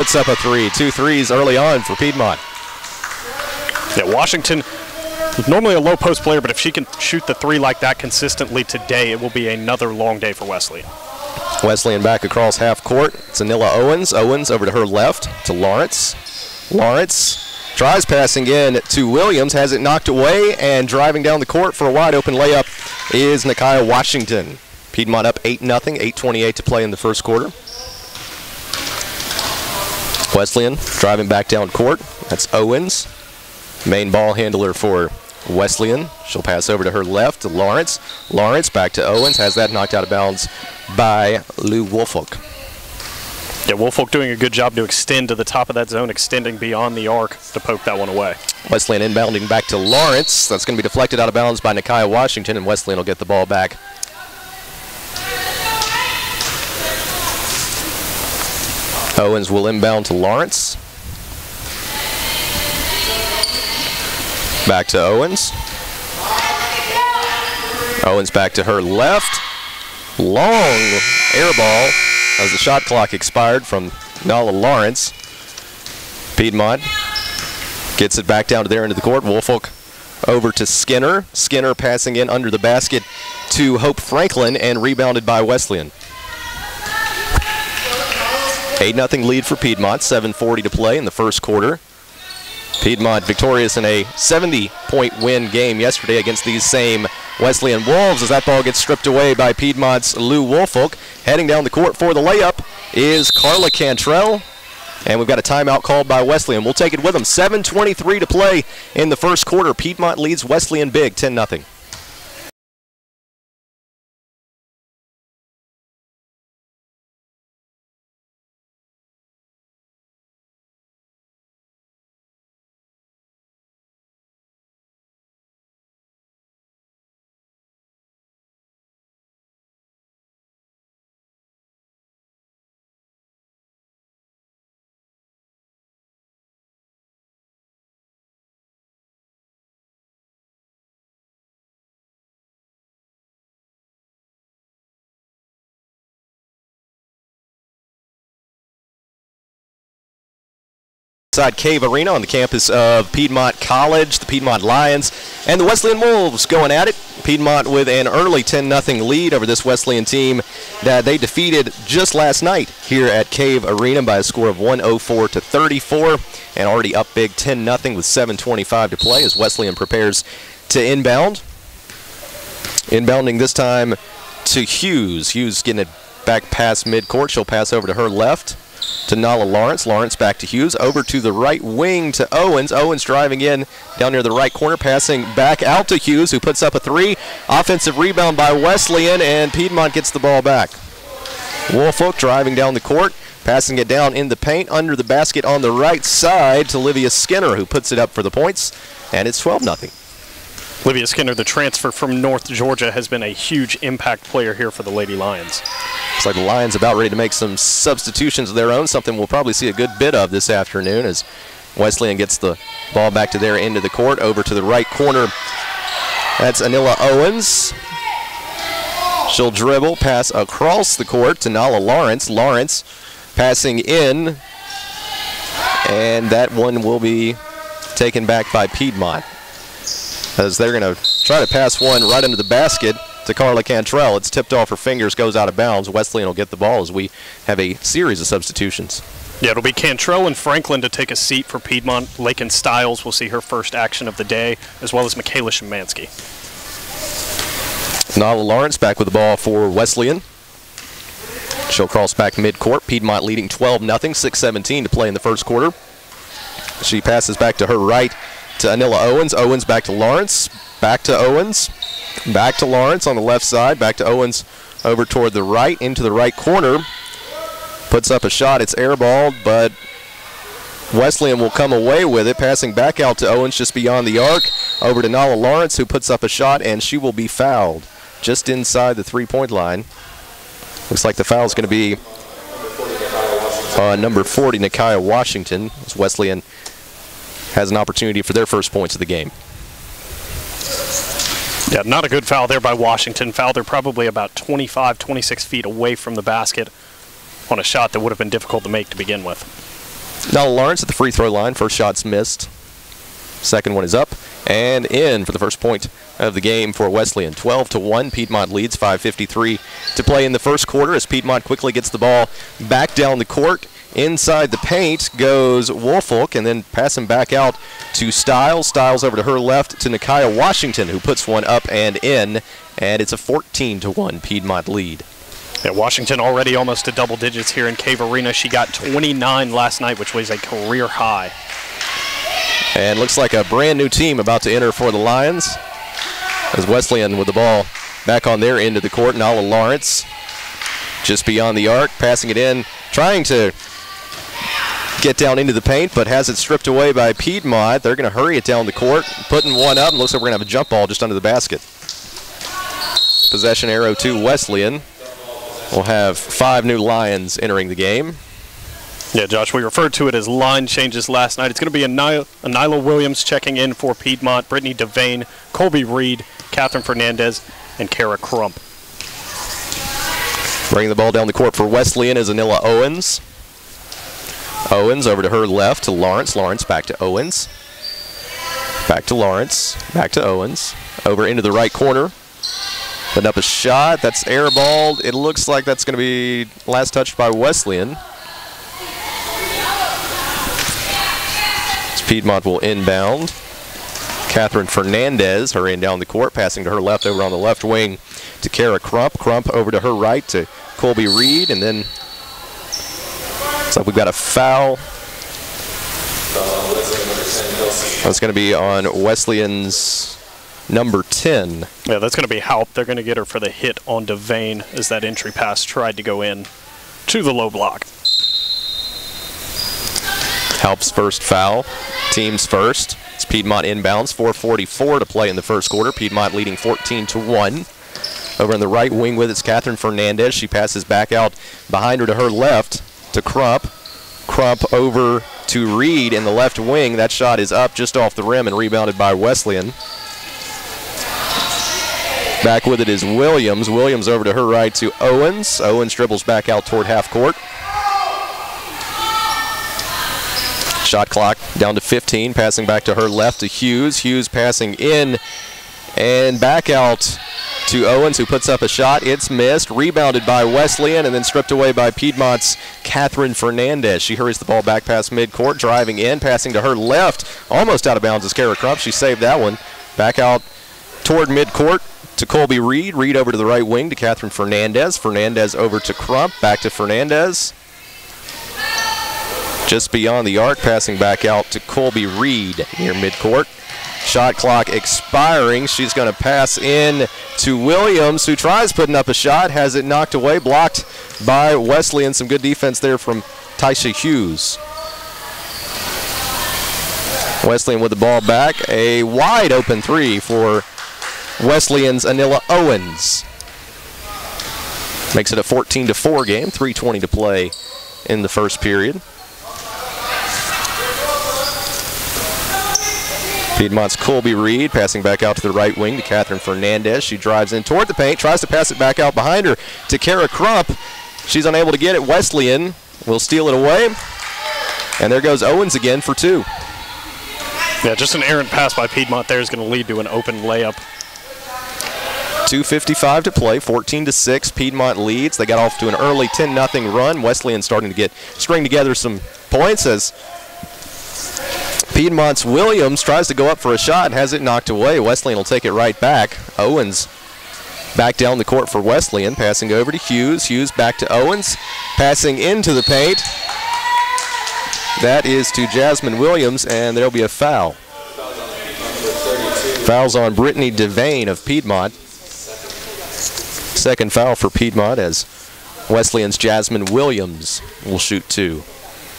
puts up a three. 2 threes early on for Piedmont. Yeah, Washington, normally a low post player, but if she can shoot the three like that consistently today, it will be another long day for Wesleyan. Wesleyan back across half court. It's Anila Owens. Owens over to her left to Lawrence. Lawrence tries passing in to Williams, has it knocked away, and driving down the court for a wide open layup is Nakia Washington. Piedmont up 8-0, 8:28 to play in the first quarter. Wesleyan driving back down court. That's Owens, main ball handler for Wesleyan. She'll pass over to her left to Lawrence. Lawrence back to Owens, has that knocked out of bounds by Lou Woolfolk. Yeah, Woolfolk doing a good job to extend to the top of that zone, extending beyond the arc to poke that one away. Wesleyan inbounding back to Lawrence. That's going to be deflected out of bounds by Nakia Washington, and Wesleyan will get the ball back. Owens will inbound to Lawrence. Back to Owens. Owens back to her left. Long air ball as the shot clock expired from Nala Lawrence. Piedmont gets it back down to there into the court. Woolfolk over to Skinner. Skinner passing in under the basket to Hope Franklin and rebounded by Wesleyan. 8-0 lead for Piedmont, 7:40 to play in the first quarter. Piedmont victorious in a 70-point win game yesterday against these same Wesleyan Wolves as that ball gets stripped away by Piedmont's Lou Woolfolk. Heading down the court for the layup is Carla Cantrell. And we've got a timeout called by Wesleyan. We'll take it with them. 7:23 to play in the first quarter. Piedmont leads Wesleyan big, 10-0. Inside Cave Arena on the campus of Piedmont College, the Piedmont Lions and the Wesleyan Wolves going at it. Piedmont with an early 10-0 lead over this Wesleyan team that they defeated just last night here at Cave Arena by a score of 104-34, and already up big 10-0 with 7:25 to play as Wesleyan prepares to inbound. Inbounding this time to Hughes. Hughes getting it back past midcourt. She'll pass over to her left to Nala Lawrence. Lawrence back to Hughes. Over to the right wing to Owens. Owens driving in down near the right corner, passing back out to Hughes, who puts up a three. Offensive rebound by Wesleyan, and Piedmont gets the ball back. Woolfolk driving down the court, passing it down in the paint under the basket on the right side to Livia Skinner, who puts it up for the points, and it's 12-0. Livia Skinner, the transfer from North Georgia, has been a huge impact player here for the Lady Lions. Looks like the Lions about ready to make some substitutions of their own, something we'll probably see a good bit of this afternoon as Wesleyan gets the ball back to their end of the court. Over to the right corner, that's Anila Owens. She'll dribble, pass across the court to Nala Lawrence. Lawrence passing in, and that one will be taken back by Piedmont, as they're going to try to pass one right into the basket to Carla Cantrell. It's tipped off her fingers, goes out of bounds. Wesleyan will get the ball as we have a series of substitutions. Yeah, it'll be Cantrell and Franklin to take a seat for Piedmont. Lakin Stiles will see her first action of the day, as well as Michaela Szymanski. Nala Lawrence back with the ball for Wesleyan. She'll cross back midcourt. Piedmont leading 12-0, 6:17 to play in the first quarter. She passes back to her right to Anila Owens. Owens back to Lawrence. Back to Owens. Back to Lawrence on the left side. Back to Owens over toward the right, into the right corner. Puts up a shot. It's airballed, but Wesleyan will come away with it. Passing back out to Owens just beyond the arc. Over to Nala Lawrence, who puts up a shot, and she will be fouled just inside the three-point line. Looks like the foul is going to be number 40, Nakia Washington, as Wesleyan has an opportunity for their first points of the game. Yeah, not a good foul there by Washington. Fouled her probably about 25, 26 feet away from the basket on a shot that would have been difficult to make to begin with. Now Lawrence at the free throw line. First shot's missed. Second one is up and in for the first point of the game for Wesleyan. 12-1. Piedmont leads. 5:53 to play in the first quarter as Piedmont quickly gets the ball back down the court. Inside the paint goes Woolfolk, and then passing back out to Stiles. Stiles over to her left to Nakia Washington, who puts one up and in, and it's a 14-1 Piedmont lead. Yeah, Washington already almost to double digits here in Cave Arena. She got 29 last night, which was a career high. And looks like a brand new team about to enter for the Lions, as Wesleyan with the ball back on their end of the court. Nala Lawrence just beyond the arc, passing it in, trying to get down into the paint, but has it stripped away by Piedmont. They're going to hurry it down the court, putting one up, and looks like we're going to have a jump ball just under the basket. Possession arrow to Wesleyan. We'll have 5 new Lions entering the game. Yeah, Josh, we referred to it as line changes last night. It's going to be a Nyla Williams checking in for Piedmont, Brittany Devane, Colby Reed, Catherine Fernandez, and Kara Crump. Bringing the ball down the court for Wesleyan is Anilla Owens. Owens over to her left to Lawrence. Lawrence back to Owens. Back to Lawrence. Back to Owens. Over into the right corner. Putting up a shot. That's airballed. It looks like that's going to be last touched by Wesleyan. Piedmont will inbound. Catherine Fernandez hurrying down the court, passing to her left over on the left wing to Kara Crump. Crump over to her right to Colby Reed, and then looks like we've got a foul. That's going to be on Wesleyan's number 10. Yeah, that's going to be Halp. They're going to get her for the hit on Devane as that entry pass tried to go in to the low block. Halp's first foul, team's first. It's Piedmont inbounds, 4:44 to play in the first quarter. Piedmont leading 14-1. Over in the right wing with it's Catherine Fernandez. She passes back out behind her to her left to Crump. Crump over to Reed in the left wing. That shot is up just off the rim and rebounded by Wesleyan. Back with it is Williams. Williams over to her right to Owens. Owens dribbles back out toward half court. Shot clock down to 15, passing back to her left to Hughes. Hughes passing in and back out to Owens, who puts up a shot. It's missed, rebounded by Wesleyan, and then stripped away by Piedmont's Catherine Fernandez. She hurries the ball back past midcourt, driving in, passing to her left. Almost out of bounds is Kara Crump. She saved that one. Back out toward midcourt to Colby Reed. Reed over to the right wing to Catherine Fernandez. Fernandez over to Crump, back to Fernandez. Just beyond the arc, passing back out to Colby Reed near midcourt. Shot clock expiring. She's going to pass in to Williams, who tries putting up a shot, has it knocked away, blocked by Wesleyan. Some good defense there from Taisha Hughes. Wesleyan with the ball back. A wide open three for Wesleyan's Anilla Owens. Makes it a 14-4 game, 3:20 to play in the first period. Piedmont's Colby Reed passing back out to the right wing to Catherine Fernandez. She drives in toward the paint, tries to pass it back out behind her to Kara Crump. She's unable to get it. Wesleyan will steal it away. And there goes Owens again for 2. Yeah, just an errant pass by Piedmont there is going to lead to an open layup. 2:55 to play, 14-6. Piedmont leads. They got off to an early 10-0 run. Wesleyan starting to string together some points as Piedmont's Williams tries to go up for a shot and has it knocked away. Wesleyan will take it right back. Owens back down the court for Wesleyan, passing over to Hughes. Hughes back to Owens, passing into the paint. That is to Jasmine Williams, and there'll be a foul. Foul's on Brittany Devane of Piedmont. Second foul for Piedmont as Wesleyan's Jasmine Williams will shoot 2.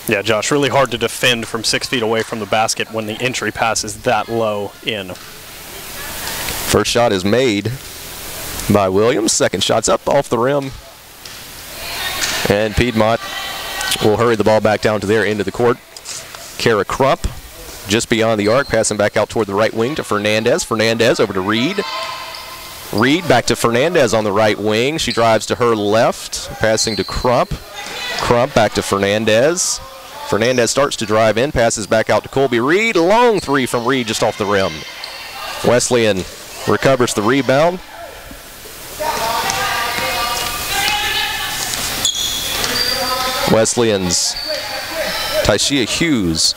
Yeah, Josh, really hard to defend from 6 feet away from the basket when the entry pass is that low in. First shot is made by Williams. Second shot's up off the rim. And Piedmont will hurry the ball back down to their end of the court. Kara Crump just beyond the arc, passing back out toward the right wing to Fernandez. Fernandez over to Reed. Reed back to Fernandez on the right wing. She drives to her left, passing to Crump. Crump back to Fernandez. Fernandez starts to drive in, passes back out to Colby Reed. Long three from Reed just off the rim. Wesleyan recovers the rebound. Wesleyan's Tyshia Hughes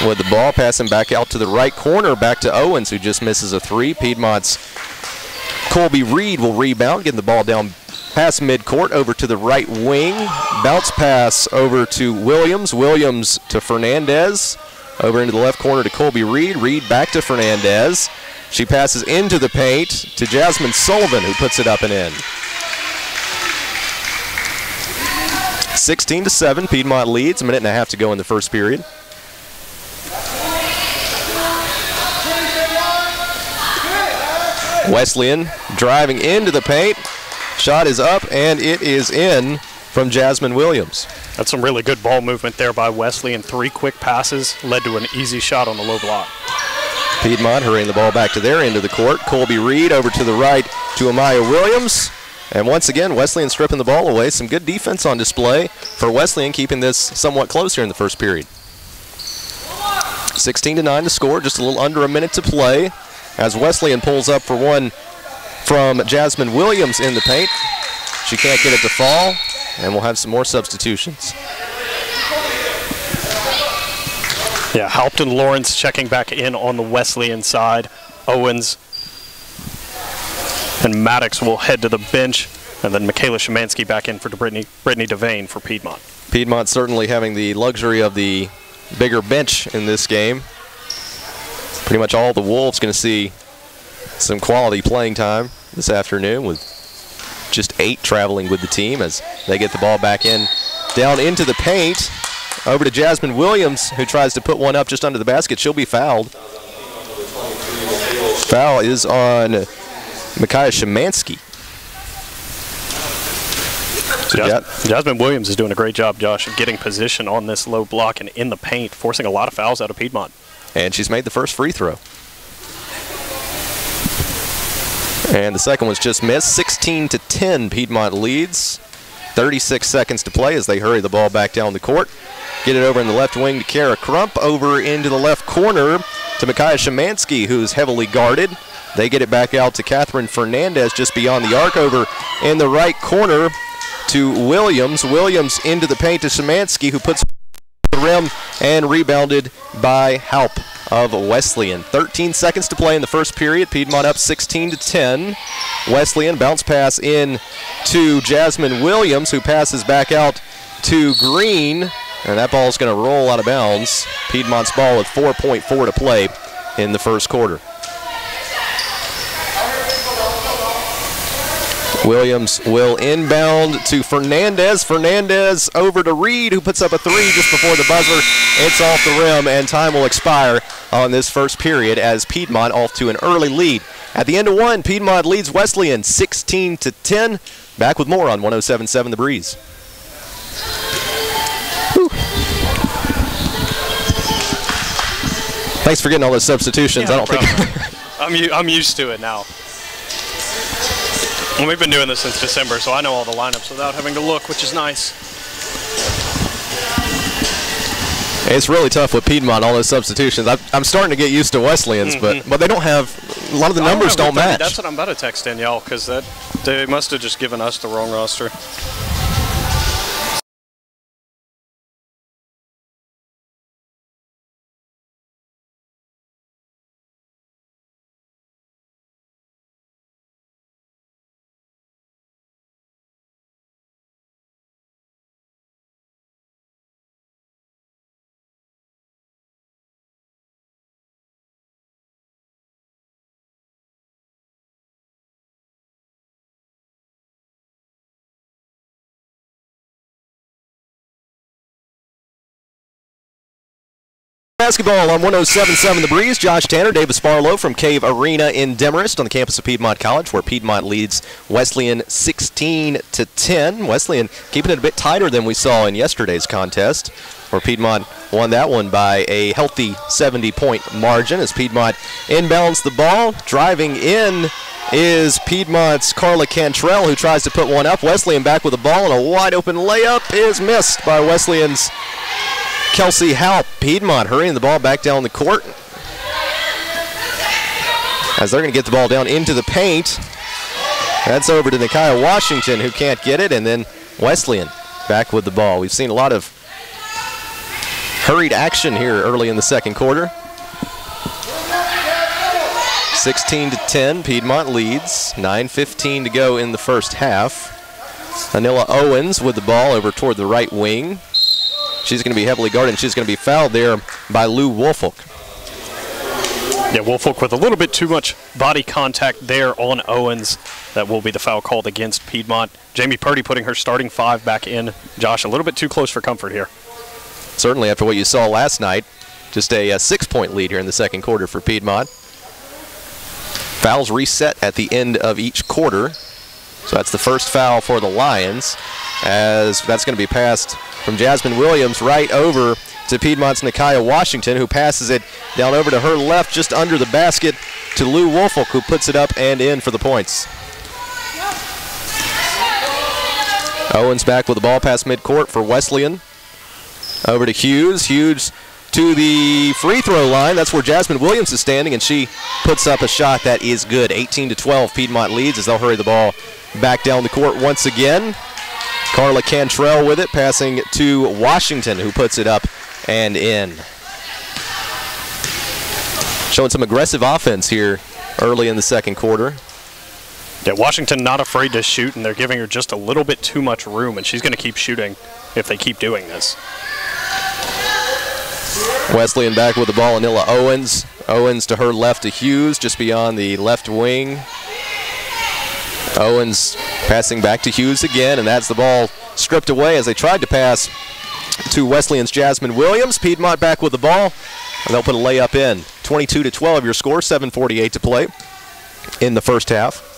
with the ball, passing back out to the right corner, back to Owens, who just misses a three. Piedmont's Colby Reed will rebound, getting the ball down past midcourt over to the right wing. Bounce pass over to Williams. Williams to Fernandez. Over into the left corner to Colby Reed. Reed back to Fernandez. She passes into the paint to Jasmine Sullivan, who puts it up and in. 16-7, Piedmont leads. A minute and a half to go in the first period. Wesleyan driving into the paint. Shot is up, and it is in from Jasmine Williams. That's some really good ball movement there by Wesleyan. 3 quick passes led to an easy shot on the low block. Piedmont hurrying the ball back to their end of the court. Colby Reed over to the right to Amaya Williams. And once again, Wesleyan stripping the ball away. Some good defense on display for Wesleyan, keeping this somewhat close here in the first period. 16-9 to score, just a little under a minute to play as Wesleyan pulls up for one from Jasmine Williams in the paint. She can't get it to fall, and we'll have some more substitutions. Yeah, Halpton Lawrence checking back in on the Wesleyan side. Owens and Maddox will head to the bench, and then Michaela Szymanski back in for Brittany Devane for Piedmont. Piedmont certainly having the luxury of the bigger bench in this game. Pretty much all the Wolves going to see some quality playing time this afternoon, with just 8 traveling with the team as they get the ball back in, down into the paint. Over to Jasmine Williams, who tries to put one up just under the basket. She'll be fouled. Foul is on Micaiah Szymanski. Jasmine Williams is doing a great job, Josh, of getting position on this low block and in the paint, forcing a lot of fouls out of Piedmont. And she's made the first free throw. And the second one's just missed. 16-10, Piedmont leads. 36 seconds to play as they hurry the ball back down the court. Get it over in the left wing to Kara Crump. Over into the left corner to Micaiah Szymanski, who's heavily guarded. They get it back out to Catherine Fernandez just beyond the arc. Over in the right corner to Williams. Williams into the paint to Szymanski, who puts the rim, and rebounded by Halp of Wesleyan. 13 seconds to play in the first period. Piedmont up 16-10. Wesleyan bounce pass in to Jasmine Williams, who passes back out to Green, and that ball's going to roll out of bounds. Piedmont's ball with 4.4 to play in the first quarter. Williams will inbound to Fernandez. Fernandez over to Reed, who puts up a three just before the buzzer. It's off the rim, and time will expire on this first period as Piedmont off to an early lead. At the end of one, Piedmont leads Wesleyan 16-10. Back with more on 107.7 The Breeze. Whew. Thanks for getting all those substitutions. Yeah, I don't think I'm used to it now. Well, we've been doing this since December, so I know all the lineups without having to look, which is nice. It's really tough with Piedmont, all those substitutions. I'm starting to get used to Wesleyan's, but they don't have, a lot of the numbers don't match. That's what I'm about to text Danielle, because they must have just given us the wrong roster. Basketball on 107.7 The Breeze. Josh Tanner, Davis Barlow from Cave Arena in Demarest on the campus of Piedmont College, where Piedmont leads Wesleyan 16-10. Wesleyan keeping it a bit tighter than we saw in yesterday's contest, where Piedmont won that one by a healthy 70-point margin as Piedmont inbounds the ball. Driving in is Piedmont's Carla Cantrell, who tries to put one up. Wesleyan back with the ball, and a wide open layup is missed by Wesleyan's Kelsey Halp. Piedmont hurrying the ball back down the court as they're going to get the ball down into the paint. That's over to Nikiah Washington, who can't get it, and then Wesleyan back with the ball. We've seen a lot of hurried action here early in the second quarter. 16-10, Piedmont leads. 9:15 to go in the first half. Anila Owens with the ball over toward the right wing. She's going to be heavily guarded, and she's going to be fouled there by Lou Woolfolk. Yeah, Woolfolk with a little bit too much body contact there on Owens. That will be the foul called against Piedmont. Jamie Purdy putting her starting five back in. Josh, a little bit too close for comfort here. Certainly after what you saw last night. Just a 6-point lead here in the second quarter for Piedmont. Fouls reset at the end of each quarter. So that's the first foul for the Lions, as that's going to be passed from Jasmine Williams right over to Piedmont's Nikiah Washington, who passes it down over to her left just under the basket to Lou Woolfolk, who puts it up and in for the points. Owens back with the ball past midcourt for Wesleyan. Over to Hughes. Hughes to the free throw line. That's where Jasmine Williams is standing, and she puts up a shot that is good. 18-12, Piedmont leads as they'll hurry the ball back down the court once again. Carla Cantrell with it, passing to Washington, who puts it up and in. Showing some aggressive offense here early in the second quarter. Yeah, Washington not afraid to shoot, and they're giving her just a little bit too much room, and she's going to keep shooting if they keep doing this. Wesleyan back with the ball, Anila Owens. Owens to her left to Hughes, just beyond the left wing. Owens passing back to Hughes again, and that's the ball stripped away as they tried to pass to Wesleyan's Jasmine Williams. Piedmont back with the ball, and they'll put a layup in. 22-12 your score, 7:48 to play in the first half.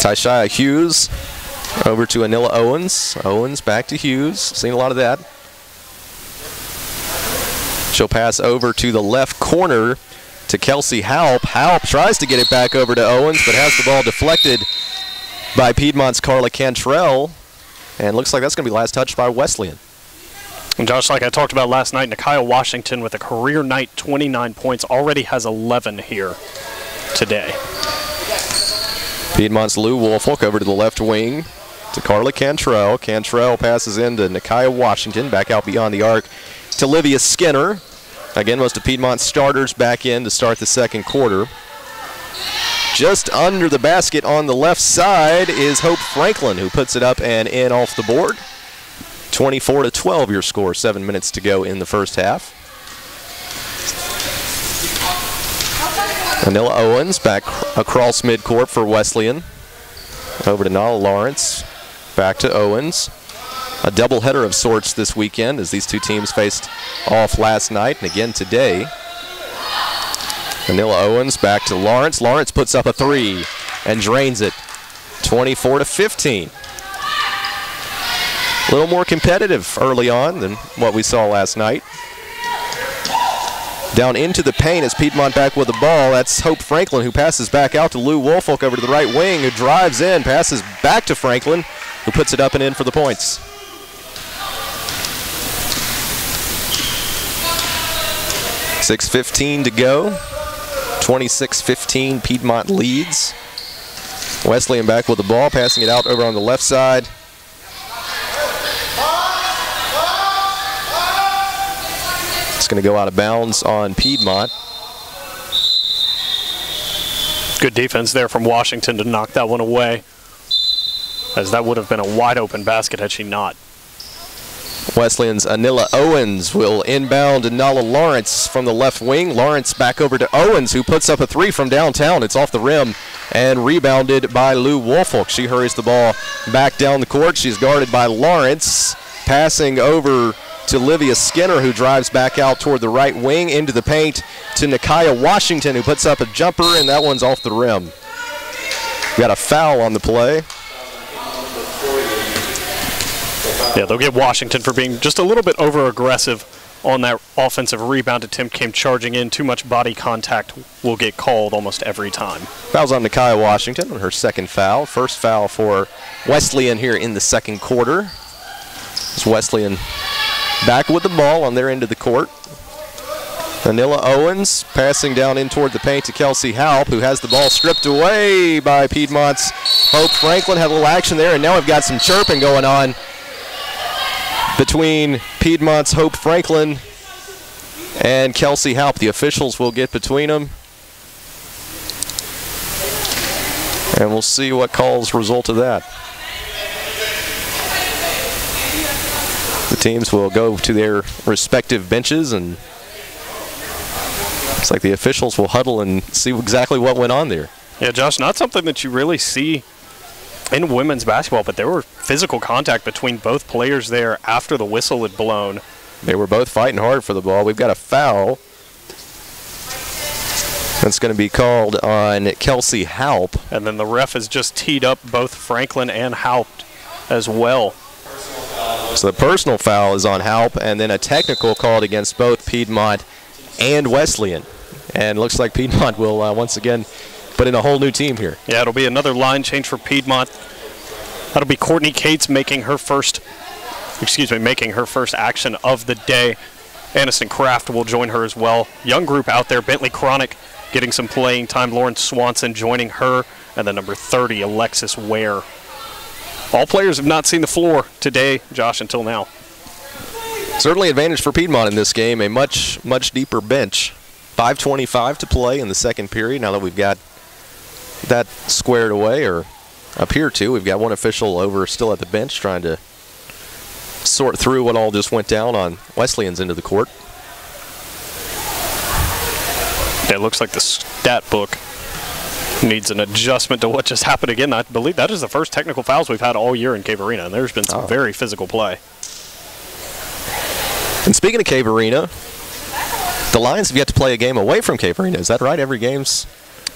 Tyshia Hughes over to Anila Owens. Owens back to Hughes. Seen a lot of that. She'll pass over to the left corner to Kelsey Halp. Halp tries to get it back over to Owens, but has the ball deflected by Piedmont's Carla Cantrell. And looks like that's going to be last touched by Wesleyan. And Josh, like I talked about last night, Nikiah Washington with a career night, 29 points, already has 11 here today. Piedmont's Lou Woolfolk over to the left wing to Carla Cantrell. Cantrell passes in to Nikiah Washington, back out beyond the arc to Livia Skinner. Again, most of Piedmont's starters back in to start the second quarter. Just under the basket on the left side is Hope Franklin, who puts it up and in off the board. 24-12 your score, 7 minutes to go in the first half. Anila Owens back across midcourt for Wesleyan. Over to Nala Lawrence. Back to Owens. A doubleheader of sorts this weekend as these two teams faced off last night and again today. Anila Owens back to Lawrence. Lawrence puts up a three and drains it. 24-15. A little more competitive early on than what we saw last night. Down into the paint as Piedmont back with the ball. That's Hope Franklin, who passes back out to Lou Woolfolk over to the right wing, who drives in, passes back to Franklin, who puts it up and in for the points. .6:15 to go. 26-15, Piedmont leads. Wesleyan back with the ball, passing it out over on the left side. It's going to go out of bounds on Piedmont. Good defense there from Washington to knock that one away, as that would have been a wide open basket had she not. Wesleyan's Anila Owens will inbound to Nala Lawrence from the left wing. Lawrence back over to Owens, who puts up a three from downtown. It's off the rim and rebounded by Lou Woolfolk. She hurries the ball back down the court. She's guarded by Lawrence, passing over to Livia Skinner, who drives back out toward the right wing into the paint to Nikiah Washington, who puts up a jumper, and that one's off the rim. Got a foul on the play. Yeah, they'll get Washington for being just a little bit over-aggressive on that offensive rebound attempt came charging in. Too much body contact will get called almost every time. Fouls on Nakia Washington on her second foul. First foul for Wesleyan here in the second quarter. It's Wesleyan back with the ball on their end of the court. Anila Owens passing down in toward the paint to Kelsey Halp, who has the ball stripped away by Piedmont's Hope Franklin. Had a little action there, and now we've got some chirping going on between Piedmont's Hope Franklin and Kelsey Halp. The officials will get between them, and we'll see what calls result of that. The teams will go to their respective benches, and it's like the officials will huddle and see exactly what went on there. Yeah, Josh, not something that you really see in women's basketball, but there were physical contact between both players there after the whistle had blown. They were both fighting hard for the ball. We've got a foul that's going to be called on Kelsey Halp. And then the ref has just teed up both Franklin and Halp as well. So the personal foul is on Halp, and then a technical called against both Piedmont and Wesleyan. And looks like Piedmont will once again put in a whole new team here. Yeah, it'll be another line change for Piedmont. That'll be Courtney Cates making her first action of the day. Aniston Kraft will join her as well. Young group out there, Bentley Chronic getting some playing time. Lauren Swanson joining her. And then number 30, Alexis Ware. All players have not seen the floor today, Josh, until now. Certainly advantage for Piedmont in this game, a much deeper bench. 5:25 to play in the second period. Now that we've got that squared away, or appear to, we've got one official over still at the bench trying to sort through what all just went down on Wesleyan's end of the court. It looks like the stat book needs an adjustment to what just happened again. I believe that is the first technical fouls we've had all year in Cave Arena, and there's been some very physical play. And speaking of Cave Arena, the Lions have yet to play a game away from Cave Arena. Is that right? Every game's...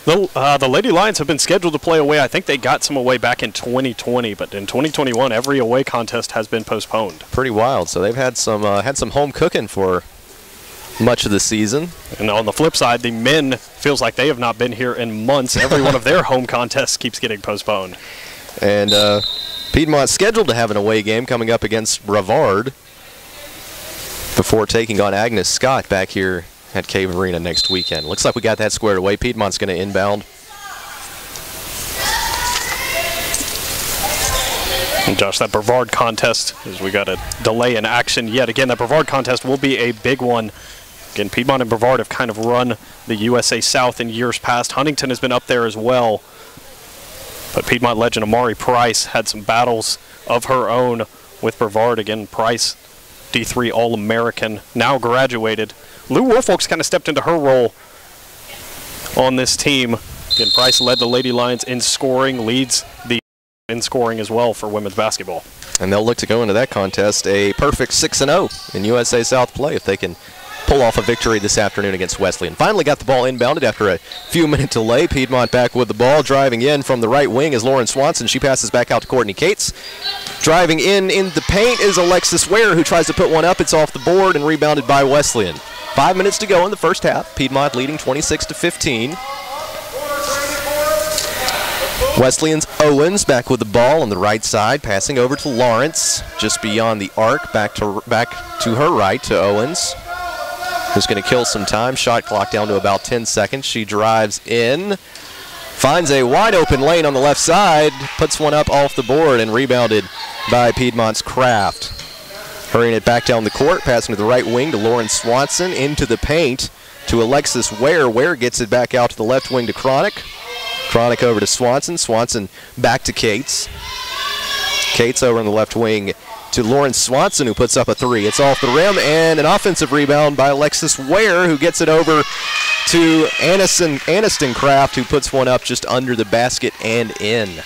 The Lady Lions have been scheduled to play away. I think they got some away back in 2020, but in 2021, every away contest has been postponed. Pretty wild. So they've had some home cooking for much of the season. And on the flip side, the men feels like they have not been here in months. Every one of their home contests keeps getting postponed. And Piedmont's scheduled to have an away game coming up against Brevard before taking on Agnes Scott back here at Cave Arena next weekend. Looks like we got that squared away. Piedmont's going to inbound. And Josh, that Brevard contest, as we got a delay in action yet again, that Brevard contest will be a big one. Again, Piedmont and Brevard have kind of run the USA South in years past. Huntington has been up there as well. But Piedmont legend Amari Price had some battles of her own with Brevard. Again, Price, D3 All-American, now graduated. Lou Woolfolk's kind of stepped into her role on this team. Again, Price led the Lady Lions in scoring, leads the in scoring as well for women's basketball. And they'll look to go into that contest a perfect 6-0 in USA South play if they can pull off a victory this afternoon against Wesleyan. Finally got the ball inbounded after a few-minute delay. Piedmont back with the ball, driving in from the right wing is Lauren Swanson. She passes back out to Courtney Cates. Driving in the paint is Alexis Ware, who tries to put one up. It's off the board and rebounded by Wesleyan. 5 minutes to go in the first half. Piedmont leading 26-15. Wesleyan's Owens back with the ball on the right side, passing over to Lawrence, just beyond the arc, back to her right to Owens, who's going to kill some time. Shot clock down to about 10 seconds. She drives in, finds a wide open lane on the left side, puts one up off the board and rebounded by Piedmont's Kraft. Hurrying it back down the court, passing to the right wing to Lauren Swanson, into the paint to Alexis Ware. Ware gets it back out to the left wing to Chronic. Chronic over to Swanson. Swanson back to Cates. Cates over on the left wing to Lauren Swanson, who puts up a three. It's off the rim, and an offensive rebound by Alexis Ware, who gets it over to Aniston Kraft, who puts one up just under the basket and in.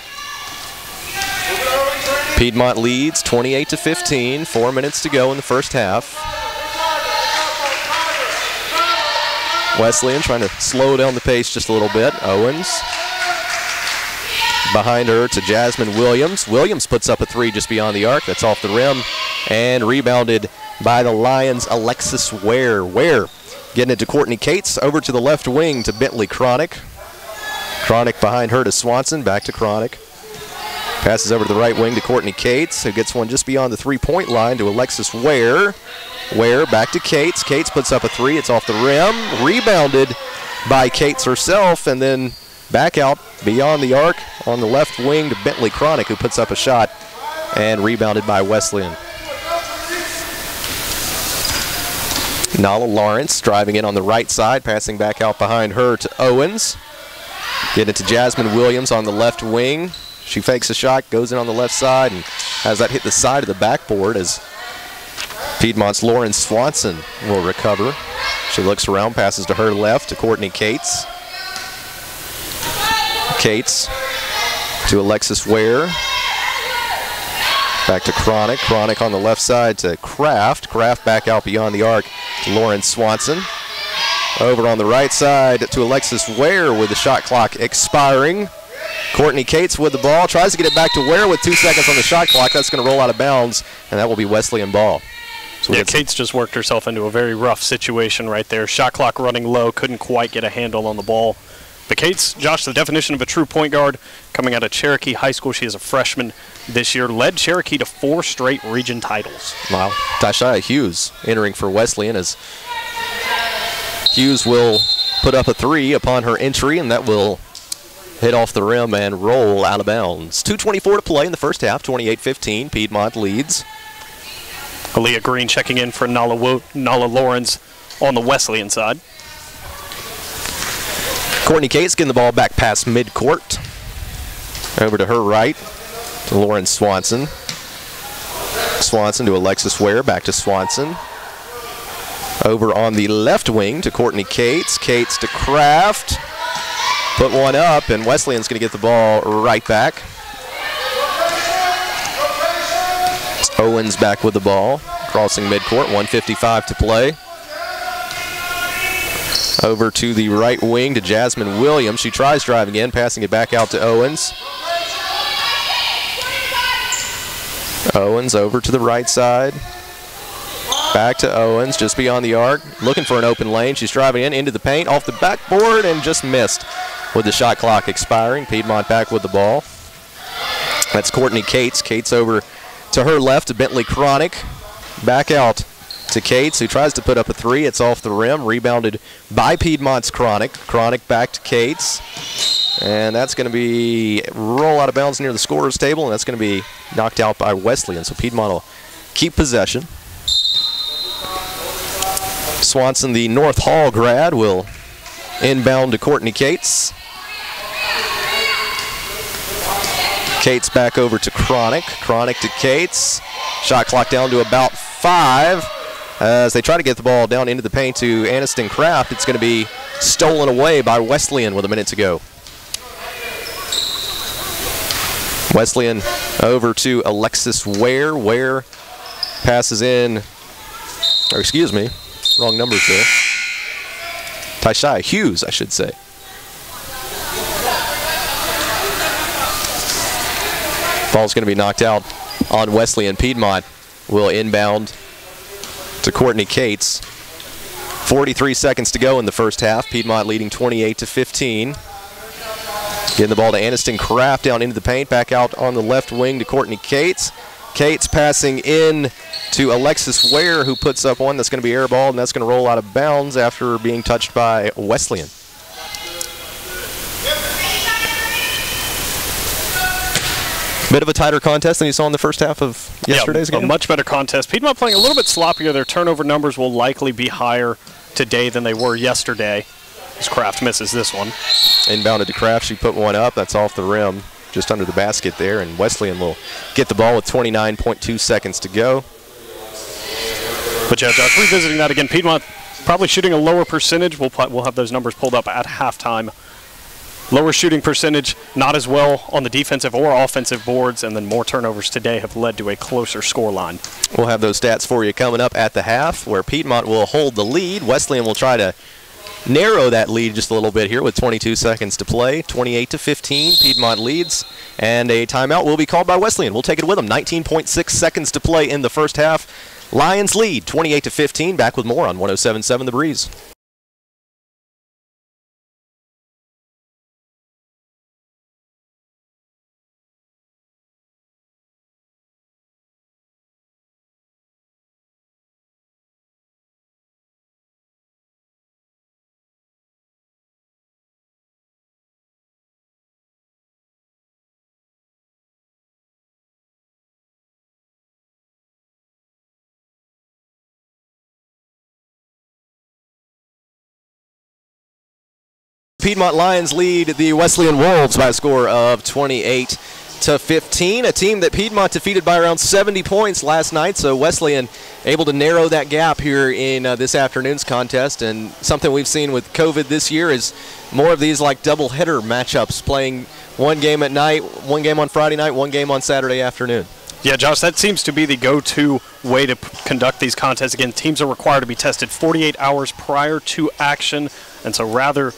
Piedmont leads 28-15, 4 minutes to go in the first half. Wesleyan trying to slow down the pace just a little bit. Owens behind her to Jasmine Williams. Williams puts up a three just beyond the arc. That's off the rim and rebounded by the Lions' Alexis Ware. Ware getting it to Courtney Cates, over to the left wing to Bentley Cronick. Cronick behind her to Swanson, back to Cronick. Passes over to the right wing to Courtney Cates, who gets one just beyond the three-point line to Alexis Ware. Ware back to Cates. Cates puts up a three. It's off the rim. Rebounded by Cates herself, and then back out beyond the arc on the left wing to Bentley Cronick, who puts up a shot and rebounded by Wesleyan. Nala Lawrence driving in on the right side, passing back out behind her to Owens. Get it to Jasmine Williams on the left wing. She fakes a shot, goes in on the left side, and has that hit the side of the backboard as Piedmont's Lauren Swanson will recover. She looks around, passes to her left to Courtney Cates. Cates to Alexis Ware. Back to Cronick. Cronick on the left side to Kraft. Kraft back out beyond the arc to Lauren Swanson. Over on the right side to Alexis Ware with the shot clock expiring. Courtney Cates with the ball. Tries to get it back to Ware with 2 seconds on the shot clock. That's going to roll out of bounds, and that will be Wesleyan ball. So yeah, Cates just worked herself into a very rough situation right there. Shot clock running low, couldn't quite get a handle on the ball. But Cates, Josh, the definition of a true point guard, coming out of Cherokee High School. She is a freshman this year, led Cherokee to 4 straight region titles. Wow. Tashia Hughes entering for Wesleyan, as Hughes will put up a three upon her entry, and that will hit off the rim and roll out of bounds. 2:24 to play in the first half, 28-15. Piedmont leads. Aaliyah Green checking in for Nala Lawrence on the Wesleyan side. Courtney Cates getting the ball back past midcourt. Over to her right to Lauren Swanson. Swanson to Alexis Ware, back to Swanson. Over on the left wing to Courtney Cates. Cates to Kraft. Put one up, and Wesleyan's going to get the ball right back. Owens back with the ball, crossing midcourt, 1:55 to play. Over to the right wing to Jasmine Williams. She tries driving in, passing it back out to Owens. Owens over to the right side. Back to Owens, just beyond the arc, looking for an open lane. She's driving in into the paint, off the backboard, and just missed with the shot clock expiring. Piedmont back with the ball. That's Courtney Cates. Cates over to her left to Bentley Cronick. Back out to Cates, who tries to put up a three. It's off the rim, rebounded by Piedmont's Cronick. Cronick back to Cates. And that's going to be roll out of bounds near the scorer's table, and that's going to be knocked out by Wesleyan. So Piedmont will keep possession. Swanson, the North Hall grad, will inbound to Courtney Cates. Cates back over to Cronick. Cronick to Cates. Shot clock down to about 5. As they try to get the ball down into the paint to Aniston Kraft, it's going to be stolen away by Wesleyan with a minute to go. Wesleyan over to Alexis Ware. Ware passes in, or excuse me, wrong numbers there. Tashia Hughes, I should say. Ball's going to be knocked out on Wesleyan. Piedmont will inbound to Courtney Cates. 43 seconds to go in the first half. Piedmont leading 28-15. Getting the ball to Aniston Kraft down into the paint. Back out on the left wing to Courtney Cates. Cates passing in to Alexis Ware, who puts up one that's going to be airballed, and that's going to roll out of bounds after being touched by Wesleyan. Bit of a tighter contest than you saw in the first half of yesterday's game? A much better contest. Piedmont playing a little bit sloppier. Their turnover numbers will likely be higher today than they were yesterday, as Kraft misses this one. Inbounded to Kraft. She put one up. That's off the rim, just under the basket there, and Wesleyan will get the ball with 29.2 seconds to go. But yeah, Josh, revisiting that again, Piedmont probably shooting a lower percentage. We'll have those numbers pulled up at halftime. Lower shooting percentage, not as well on the defensive or offensive boards, and then more turnovers today have led to a closer scoreline. We'll have those stats for you coming up at the half, where Piedmont will hold the lead. Wesleyan will try to narrow that lead just a little bit here with 22 seconds to play. 28-15, Piedmont leads, and a timeout will be called by Wesleyan. We'll take it with them. 19.6 seconds to play in the first half. Lions lead 28-15. Back with more on 107.7 The Breeze. Piedmont Lions lead the Wesleyan Wolves by a score of 28-15. A team that Piedmont defeated by around 70 points last night, so Wesleyan able to narrow that gap here in this afternoon's contest. And something we've seen with COVID this year is more of these like double-header matchups, playing one game at night, one game on Friday night, one game on Saturday afternoon. Yeah, Josh, that seems to be the go-to way to conduct these contests. Again, teams are required to be tested 48 hours prior to action, and so rather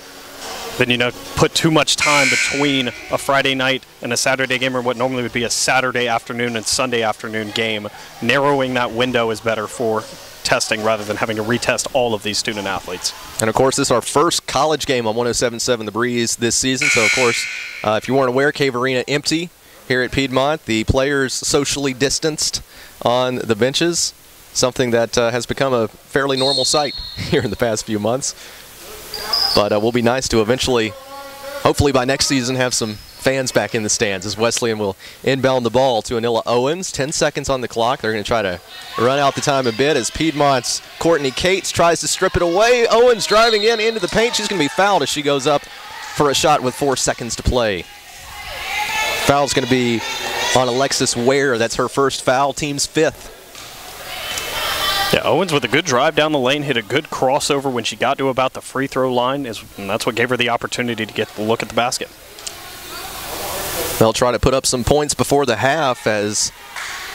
than, put too much time between a Friday night and a Saturday game, or what normally would be a Saturday afternoon and Sunday afternoon game, narrowing that window is better for testing rather than having to retest all of these student athletes. And, of course, this is our first college game on 107.7 The Breeze this season. So, of course, if you weren't aware, Cave Arena empty here at Piedmont. The players socially distanced on the benches, something that has become a fairly normal sight here in the past few months. But it will be nice to eventually, hopefully by next season, have some fans back in the stands as Wesleyan will inbound the ball to Anilla Owens. 10 seconds on the clock. They're going to try to run out the time a bit as Piedmont's Courtney Cates tries to strip it away. Owens driving into the paint. She's going to be fouled as she goes up for a shot with 4 seconds to play. Foul's going to be on Alexis Ware. That's her first foul, team's 5th. Yeah, Owens with a good drive down the lane, hit a good crossover when she got to about the free throw line, and that's what gave her the opportunity to get the look at the basket. They'll try to put up some points before the half as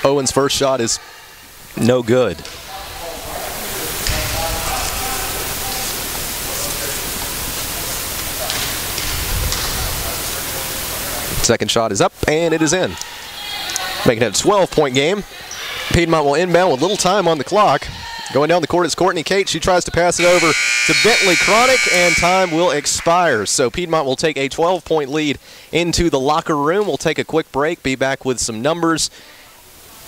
Owens' first shot is no good. Second shot is up, and it is in. Making it a 12-point game. Piedmont will inbound with little time on the clock. Going down the court is Courtney Cates. She tries to pass it over to Bentley Cronick, and time will expire. So Piedmont will take a 12-point lead into the locker room. We'll take a quick break, be back with some numbers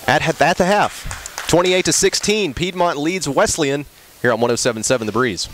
at the half. 28-16, Piedmont leads Wesleyan here on 107.7 The Breeze.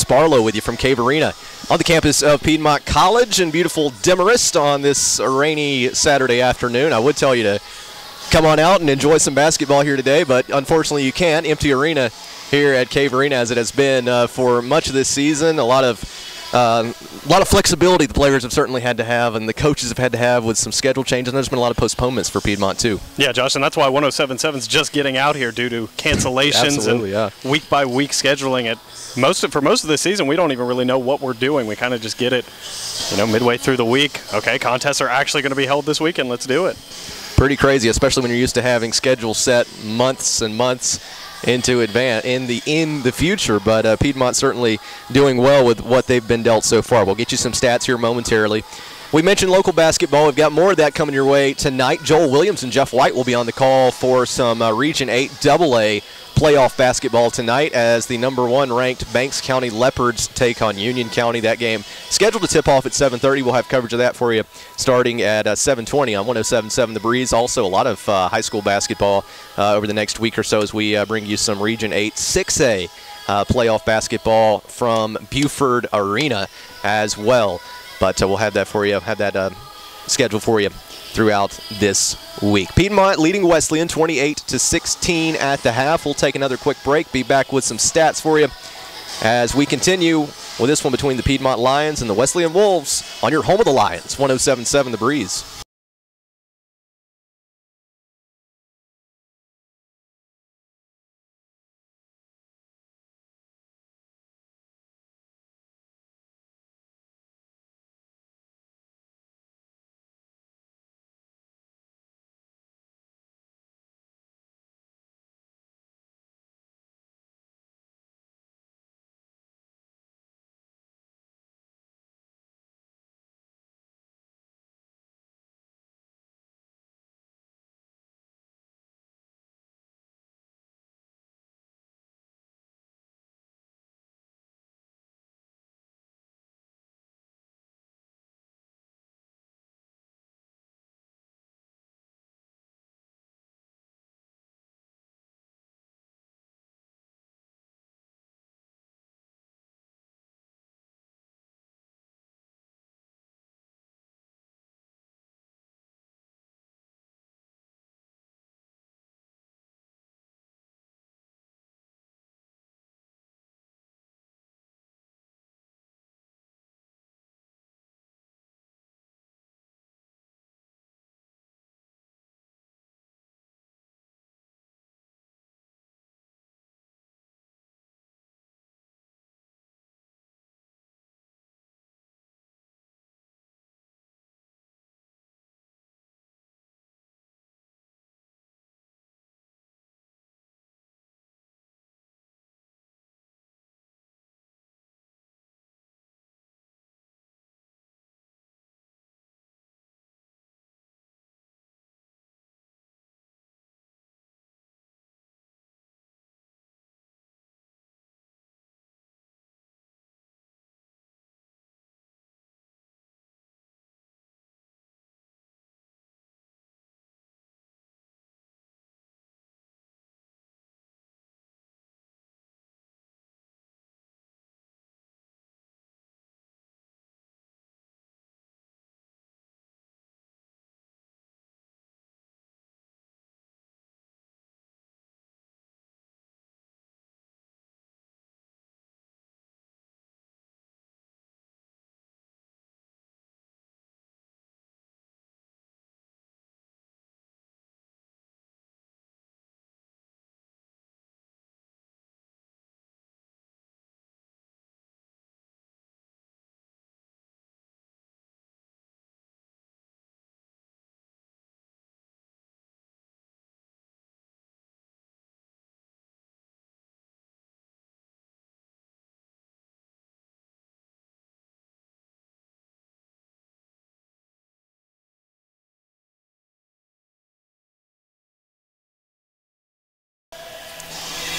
Barlow with you from Cave Arena on the campus of Piedmont College in beautiful Demarest on this rainy Saturday afternoon. I would tell you to come on out and enjoy some basketball here today, but unfortunately you can't. Empty arena here at Cave Arena as it has been for much of this season. A lot of flexibility the players have certainly had to have, and the coaches have had to have with some schedule changes. And there's been a lot of postponements for Piedmont too. Yeah, Josh, and that's why 107.7 is just getting out here due to cancellations and week-by-week scheduling. For most of the season, we don't even really know what we're doing. We kind of just get it, midway through the week. Okay, contests are actually going to be held this weekend. Let's do it. Pretty crazy, especially when you're used to having schedules set months and months into advance in the future, but Piedmont certainly doing well with what they've been dealt so far. We'll get you some stats here momentarily. We mentioned local basketball. We've got more of that coming your way tonight. Joel Williams and Jeff White will be on the call for some Region 8 AA playoff basketball tonight as the #1 ranked Banks County Leopards take on Union County. That game scheduled to tip off at 7:30. We'll have coverage of that for you starting at 7:20 on 107.7 The Breeze. Also a lot of high school basketball over the next week or so as we bring you some Region 8 6A playoff basketball from Buford Arena as well. But we'll have that for you, scheduled for you throughout this week. Piedmont leading Wesleyan 28-16 at the half. We'll take another quick break, be back with some stats for you as we continue with this one between the Piedmont Lions and the Wesleyan Wolves on your home of the Lions, 107.7 The Breeze.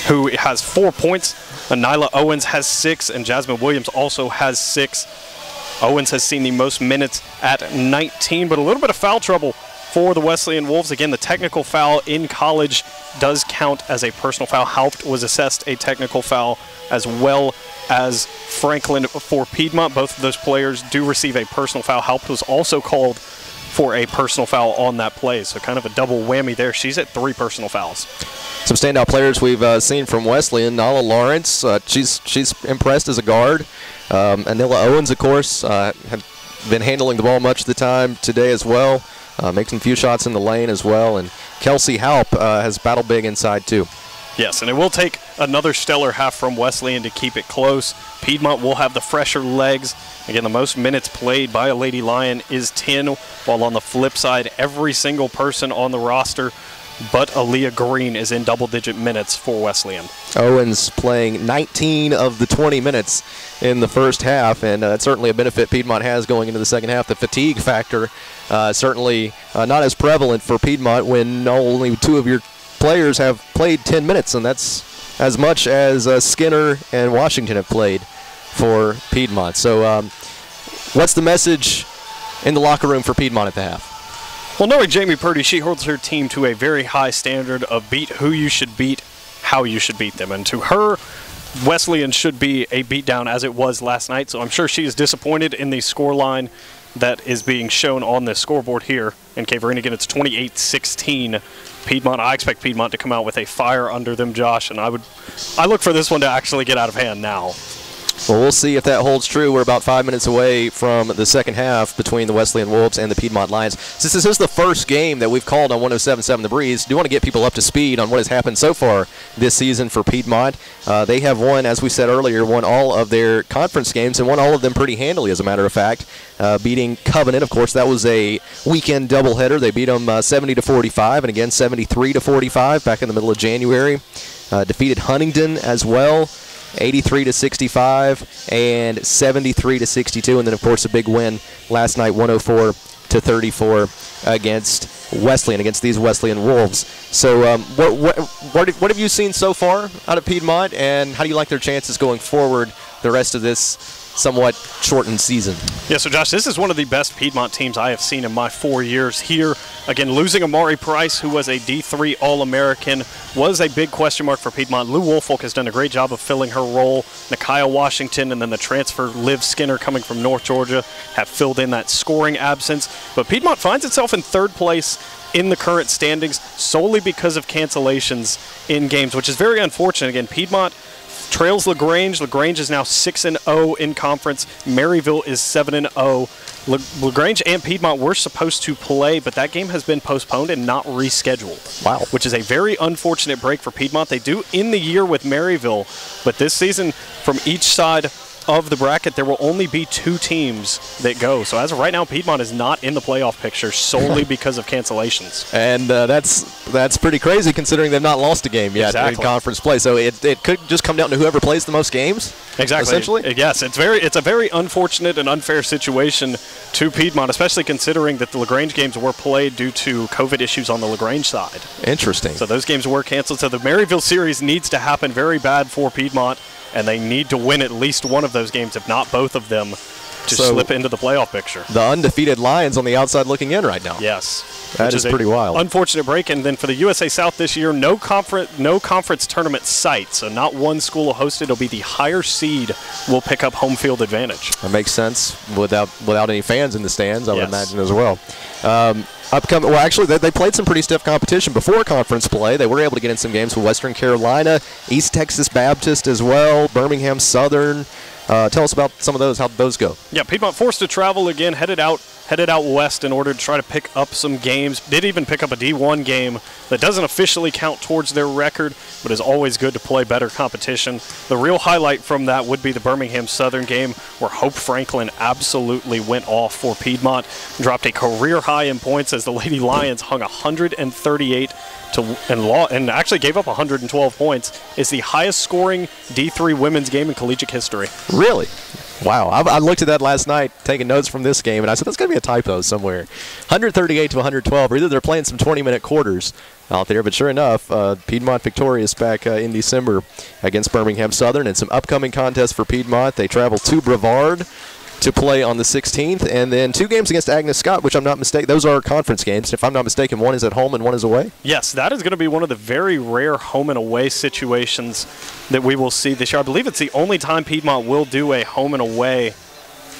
Who has 4 points. Nyla Owens has 6, and Jasmine Williams also has 6. Owens has seen the most minutes at 19, but a little bit of foul trouble for the Wesleyan Wolves. Again, the technical foul in college does count as a personal foul. Haupt was assessed a technical foul, as well as Franklin for Piedmont. Both of those players do receive a personal foul. Haupt was also called for a personal foul on that play, so kind of a double whammy there. She's at 3 personal fouls. Some standout players we've seen from Wesleyan. Nala Lawrence, she's impressed as a guard. Anila Owens, of course, have been handling the ball much of the time today as well. Making a few shots in the lane as well. And Kelsey Haupt has battled big inside too. Yes, and it will take another stellar half from Wesleyan to keep it close. Piedmont will have the fresher legs. Again, the most minutes played by a Lady Lion is 10, while on the flip side, every single person on the roster but Aaliyah Green is in double-digit minutes for Wesleyan. Owens playing 19 of the 20 minutes in the first half, and that's certainly a benefit Piedmont has going into the second half. The fatigue factor certainly not as prevalent for Piedmont when only 2 of your players have played 10 minutes, and that's as much as Skinner and Washington have played for Piedmont. So what's the message in the locker room for Piedmont at the half? Well, knowing Jamie Purdy, she holds her team to a very high standard of beat who you should beat, how you should beat them. And to her, Wesleyan should be a beatdown as it was last night. So I'm sure she is disappointed in the scoreline that is being shown on this scoreboard here. And Caverine, again, it's 28-16. Piedmont, I expect Piedmont to come out with a fire under them, Josh. And I look for this one to actually get out of hand now. Well, we'll see if that holds true. We're about 5 minutes away from the second half between the Wesleyan Wolves and the Piedmont Lions. Since this is the first game that we've called on 107.7 The Breeze, do want to get people up to speed on what has happened so far this season for Piedmont. They have won, as we said earlier, won all of their conference games and won all of them pretty handily, as a matter of fact, beating Covenant. Of course, that was a weekend doubleheader. They beat them 70-45 and again 73-45 back in the middle of January. Defeated Huntingdon as well, 83-65 and 73-62, and then of course a big win last night, 104-34 against Wesleyan, against these Wesleyan Wolves. So what have you seen so far out of Piedmont, and how do you like their chances going forward the rest of this somewhat shortened season? Yeah, so Josh, this is one of the best Piedmont teams I have seen in my 4 years here. Again, losing Amari Price, who was a D3 All-American, was a big question mark for Piedmont. Lou Woolfolk has done a great job of filling her role. Nakia Washington and then the transfer Liv Skinner coming from North Georgia have filled in that scoring absence. But Piedmont finds itself in 3rd place in the current standings solely because of cancellations in games, which is very unfortunate. Again, Piedmont trails LaGrange. LaGrange is now 6-0 in conference. Maryville is 7-0. LaGrange and Piedmont were supposed to play, but that game has been postponed and not rescheduled. Wow. Which is a very unfortunate break for Piedmont. They do end the year with Maryville, but this season from each side of the bracket, there will only be 2 teams that go. So as of right now, Piedmont is not in the playoff picture solely because of cancellations. And that's pretty crazy considering they've not lost a game yet in conference play. So it could just come down to whoever plays the most games. Exactly. Essentially. Yes, it's a very unfortunate and unfair situation to Piedmont, especially considering that the LaGrange games were played due to COVID issues on the LaGrange side. Interesting. So those games were canceled. So the Maryville series needs to happen very bad for Piedmont, and they need to win at least one of those games, if not both of them, to slip into the playoff picture. The undefeated Lions on the outside looking in right now. Yes. That is pretty wild. Unfortunate break. And then for the USA South this year, no conference tournament site. So not one school will host it. It'll be the higher seed will pick up home field advantage. That makes sense without any fans in the stands, I would imagine as well. Well, actually, they played some pretty stiff competition before conference play. They were able to get in some games with Western Carolina, East Texas Baptist as well, Birmingham Southern. Tell us about some of those, how those go. Yeah, Piedmont forced to travel again, headed out west in order to try to pick up some games. Did even pick up a D1 game that doesn't officially count towards their record, but is always good to play better competition. The real highlight from that would be the Birmingham Southern game, where Hope Franklin absolutely went off for Piedmont, dropped a career high in points as the Lady Lions hung 138 and actually gave up 112 points. It's the highest scoring D3 women's game in collegiate history. Really? Wow. I looked at that last night, taking notes from this game, and I said, that's got to be a typo somewhere. 138 to 112. Either they're playing some 20-minute quarters out there, but sure enough, Piedmont victorious back in December against Birmingham Southern, and some upcoming contests for Piedmont. They travel to Brevard to play on the 16th, and then 2 games against Agnes Scott, which I'm not mistaken. Those are conference games. If I'm not mistaken, one is at home and one is away. Yes, that is going to be one of the very rare home and away situations that we will see this year. I believe it's the only time Piedmont will do a home and away.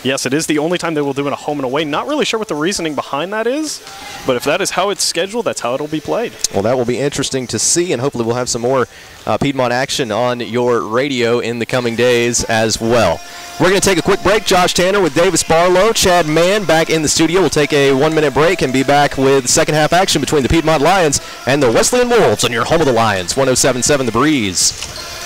Yes, it is the only time they will do it a home and away. Not really sure what the reasoning behind that is, but if that is how it's scheduled, that's how it'll be played. Well, that will be interesting to see, and hopefully we'll have some more Piedmont action on your radio in the coming days as well. We're going to take a quick break. Josh Tanner with Davis Barlow, Chad Mann back in the studio. We'll take a 1-minute break and be back with second half action between the Piedmont Lions and the Wesleyan Wolves on your home of the Lions, 107.7 The Breeze.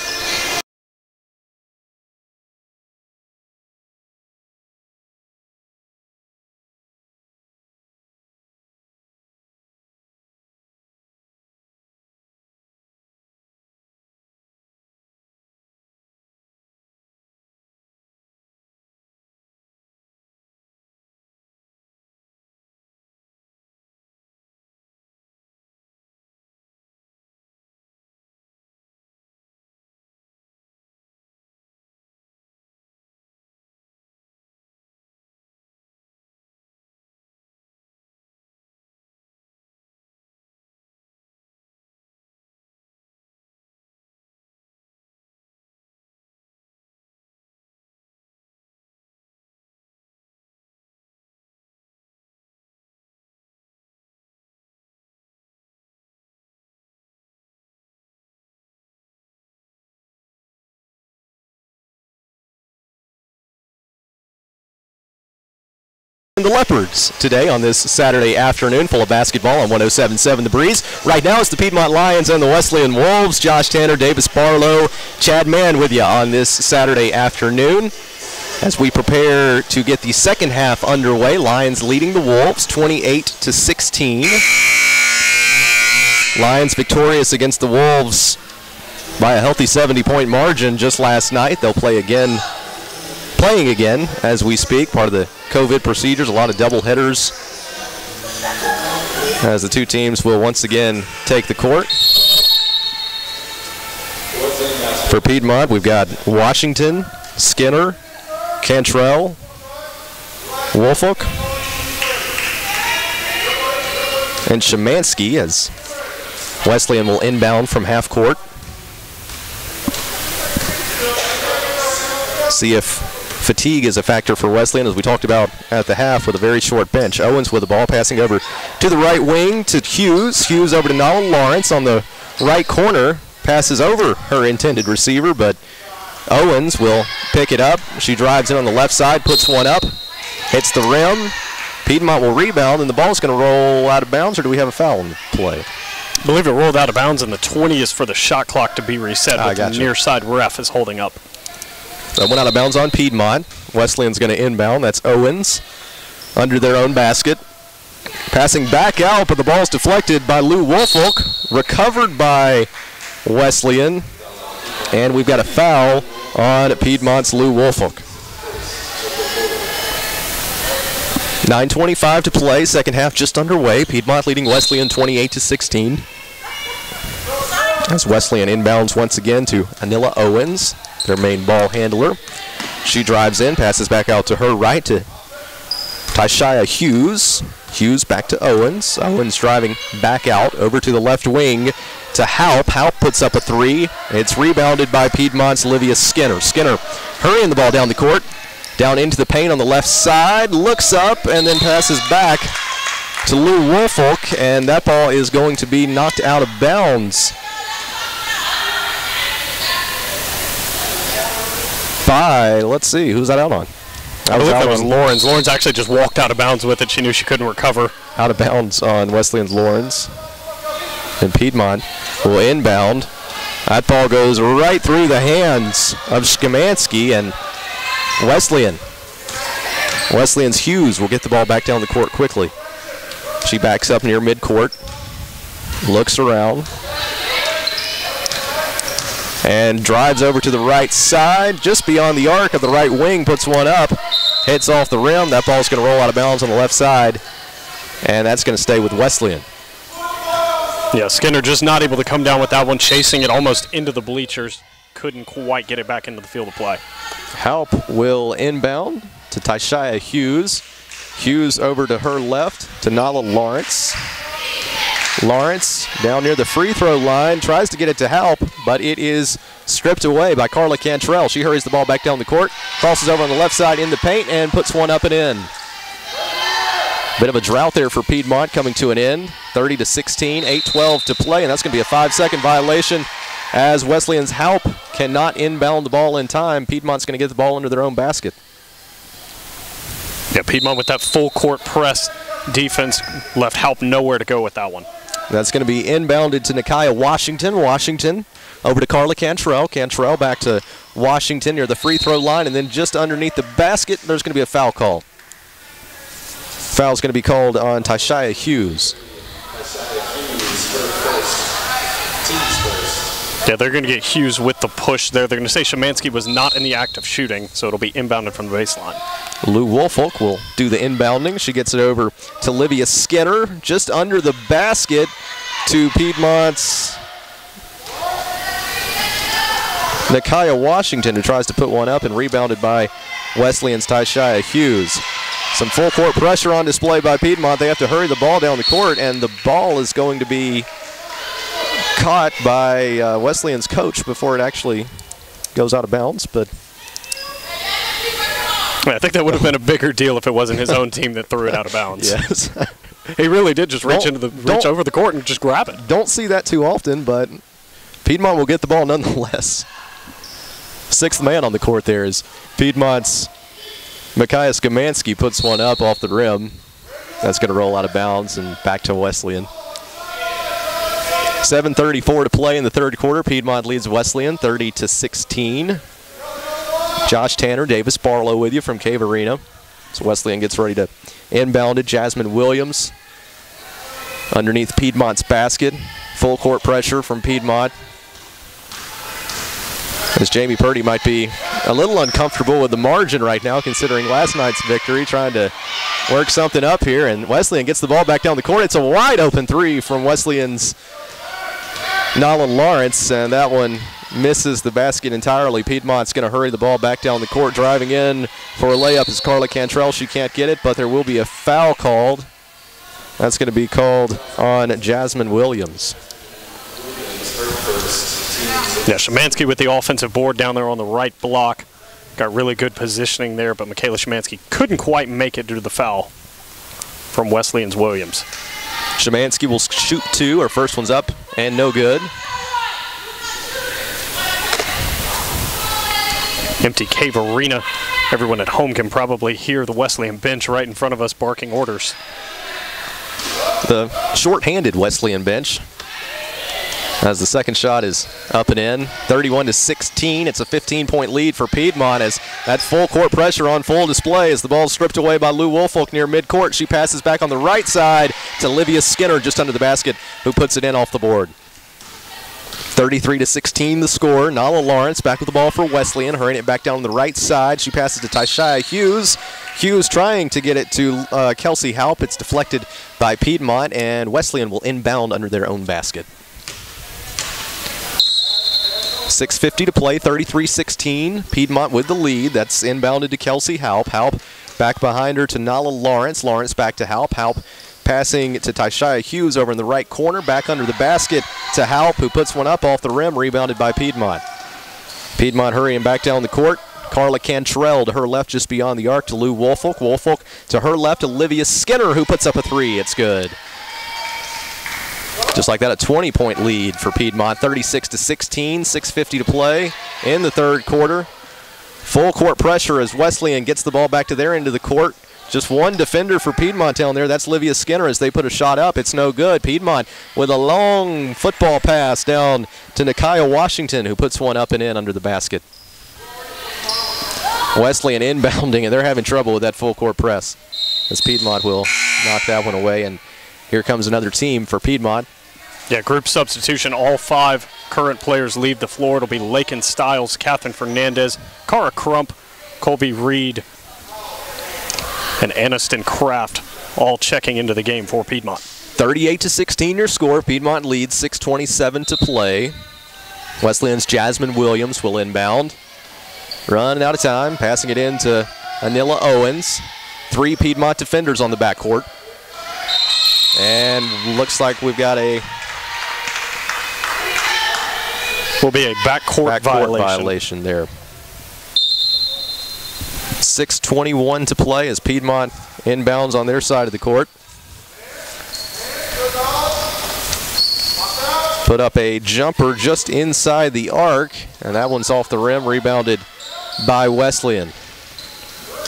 The Leopards today on this Saturday afternoon, full of basketball on 107.7 The Breeze. Right now it's the Piedmont Lions and the Wesleyan Wolves. Josh Tanner, Davis Barlow, Chad Mann with you on this Saturday afternoon as we prepare to get the second half underway. Lions leading the Wolves 28-16. Lions victorious against the Wolves by a healthy 70-point margin just last night. They'll playing again as we speak, part of the COVID procedures, a lot of double headers as the two teams will once again take the court. For Piedmont, we've got Washington, Skinner, Cantrell, Woolfolk, and Szymanski as Wesleyan will inbound from half court. See if fatigue is a factor for Wesleyan, as we talked about at the half, with a very short bench. Owens with the ball, passing over to the right wing to Hughes. Hughes over to Nala Lawrence on the right corner. Passes over her intended receiver, but Owens will pick it up. She drives in on the left side, puts one up, hits the rim. Piedmont will rebound, and the ball's going to roll out of bounds, or do we have a foul in play? I believe it rolled out of bounds, and the 20 is for the shot clock to be reset, but the near side ref is holding up. That went out of bounds on Piedmont. Wesleyan's going to inbound. That's Owens under their own basket. Passing back out, but the ball's deflected by Lou Woolfolk. Recovered by Wesleyan. And we've got a foul on Piedmont's Lou Woolfolk. 9:25 to play. Second half just underway. Piedmont leading Wesleyan 28-16. As Wesleyan inbounds once again to Anila Owens, their main ball handler. She drives in, passes back out to her right to Tyshia Hughes. Hughes back to Owens. Owens driving back out over to the left wing to Haup. Haup puts up a three. It's rebounded by Piedmont's Olivia Skinner. Skinner hurrying the ball down the court, down into the paint on the left side, looks up and then passes back to Lou Woolfolk, and that ball is going to be knocked out of bounds by, let's see, who's that out on? I believe that was Lawrence. Lawrence actually just walked out of bounds with it. She knew she couldn't recover. Out of bounds on Wesleyan's Lawrence. And Piedmont will inbound. That ball goes right through the hands of Szymanski, and Wesleyan's Hughes will get the ball back down the court quickly. She backs up near midcourt, looks around, and drives over to the right side, just beyond the arc of the right wing, puts one up, hits off the rim. That ball's going to roll out of bounds on the left side, and that's going to stay with Wesleyan. Yeah, Skinner just not able to come down with that one, chasing it almost into the bleachers. Couldn't quite get it back into the field of play. Haup will inbound to Tyshia Hughes. Hughes over to her left to Nala Lawrence. Lawrence down near the free throw line, tries to get it to Halp, but it is stripped away by Carla Cantrell. She hurries the ball back down the court, crosses over on the left side in the paint, and puts one up and in. Bit of a drought there for Piedmont coming to an end. 30-16, 8:12 to play, and that's going to be a 5-second violation as Wesleyan's Halp cannot inbound the ball in time. Piedmont's going to get the ball under their own basket. Yeah, Piedmont with that full court press defense left Halp nowhere to go with that one. That's going to be inbounded to Nakia Washington. Washington over to Carla Cantrell. Cantrell back to Washington near the free throw line, and then just underneath the basket, there's going to be a foul call. Foul's going to be called on Tyshia Hughes. Yeah, they're going to get Hughes with the push there. They're going to say Szymanski was not in the act of shooting, so it'll be inbounded from the baseline. Lou Woolfolk will do the inbounding. She gets it over to Livia Skinner, just under the basket to Piedmont's Nakia Washington, who tries to put one up and rebounded by Wesleyan's Tyshia Hughes. Some full court pressure on display by Piedmont. They have to hurry the ball down the court, and the ball is going to be caught by Wesleyan's coach before it actually goes out of bounds. But I think that would have been a bigger deal if it wasn't his own team that threw it out of bounds. Yes. He really did just reach over the court and just grab it. Don't see that too often, but Piedmont will get the ball nonetheless. Sixth man on the court there is Piedmont's Micaiah Szymanski puts one up off the rim. That's going to roll out of bounds and back to Wesleyan. 7:34 to play in the third quarter. Piedmont leads Wesleyan 30-16. Josh Tanner, Davis Barlow with you from Cave Arena. So Wesleyan gets ready to inbound it. Jasmine Williams underneath Piedmont's basket. Full court pressure from Piedmont. As Jamie Purdy might be a little uncomfortable with the margin right now, considering last night's victory, trying to work something up here. And Wesleyan gets the ball back down the court. It's a wide open three from Wesleyan's Nala Lawrence, and that one misses the basket entirely. Piedmont's going to hurry the ball back down the court. Driving in for a layup is Carla Cantrell. She can't get it, but there will be a foul called. That's going to be called on Jasmine Williams. Yeah, Szymanski with the offensive board down there on the right block. Got really good positioning there, but Michaela Szymanski couldn't quite make it due to the foul from Wesleyan's Williams. Szymanski will shoot two. Her first one's up and no good. Empty Cave Arena. Everyone at home can probably hear the Wesleyan bench right in front of us barking orders. The short-handed Wesleyan bench, as the second shot is up and in. 31-16. It's a 15-point lead for Piedmont as that full court pressure on full display as the ball is stripped away by Lou Woolfolk near midcourt. She passes back on the right side to Livia Skinner just under the basket, who puts it in off the board. 33-16 the score. Nala Lawrence back with the ball for Wesleyan, hurrying it back down the right side. She passes to Tyshia Hughes. Hughes trying to get it to Kelsey Halp. It's deflected by Piedmont, and Wesleyan will inbound under their own basket. 6:50 to play, 33-16. Piedmont with the lead. That's inbounded to Kelsey Halp. Halp back behind her to Nala Lawrence. Lawrence back to Halp. Halp passing to Tyshia Hughes over in the right corner. Back under the basket to Halp, who puts one up off the rim, rebounded by Piedmont. Piedmont hurrying back down the court. Carla Cantrell to her left just beyond the arc to Lou Woolfolk. Woolfolk to her left, Olivia Skinner, who puts up a three. It's good. Just like that, a 20-point lead for Piedmont, 36-16, 6:50 to play in the third quarter. Full court pressure as Wesleyan gets the ball back to their end of the court. Just one defender for Piedmont down there. That's Livia Skinner as they put a shot up. It's no good. Piedmont with a long football pass down to Nakia Washington, who puts one up and in under the basket. Wesleyan inbounding, and they're having trouble with that full court press as Piedmont will knock that one away. And here comes another team for Piedmont. Yeah, group substitution. All five current players leave the floor. It'll be Lakin Stiles, Catherine Fernandez, Cara Crump, Colby Reed, and Aniston Kraft all checking into the game for Piedmont. 38-16 your score. Piedmont leads, 6:27 to play. Wesleyan's Jasmine Williams will inbound. Running out of time, passing it in to Anila Owens. 3 Piedmont defenders on the backcourt. And looks like we've got a backcourt violation there. 6:21 to play as Piedmont inbounds on their side of the court. Put up a jumper just inside the arc, and that one's off the rim, rebounded by Wesleyan.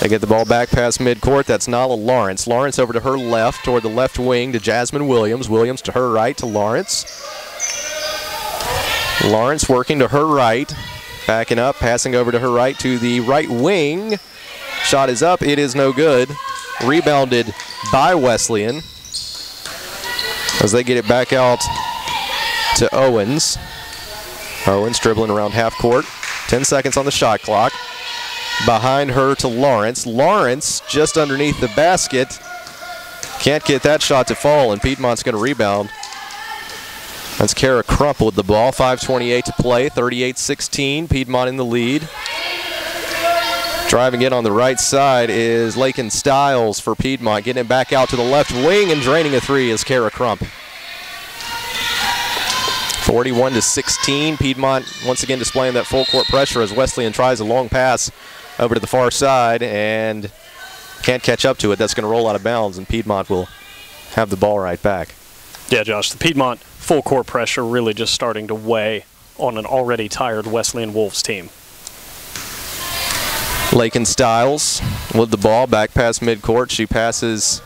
They get the ball back past midcourt. That's Nala Lawrence. Lawrence over to her left, toward the left wing to Jasmine Williams. Williams to her right to Lawrence. Lawrence working to her right, backing up, passing over to her right to the right wing. Shot is up. It is no good. Rebounded by Wesleyan as they get it back out to Owens. Owens dribbling around half court. 10 seconds on the shot clock. Behind her to Lawrence. Lawrence just underneath the basket. Can't get that shot to fall, and Piedmont's going to rebound. That's Kara Crump with the ball. 5:28 to play. 38-16. Piedmont in the lead. Driving in on the right side is Lakin Stiles for Piedmont. Getting it back out to the left wing and draining a 3 is Kara Crump. 41-16. Piedmont once again displaying that full court pressure as Wesleyan tries a long pass over to the far side and can't catch up to it. That's going to roll out of bounds, and Piedmont will have the ball right back. Yeah, Josh, the Piedmont full court pressure really just starting to weigh on an already tired Wesleyan Wolves team. Lakin Stiles with the ball back past midcourt. She passes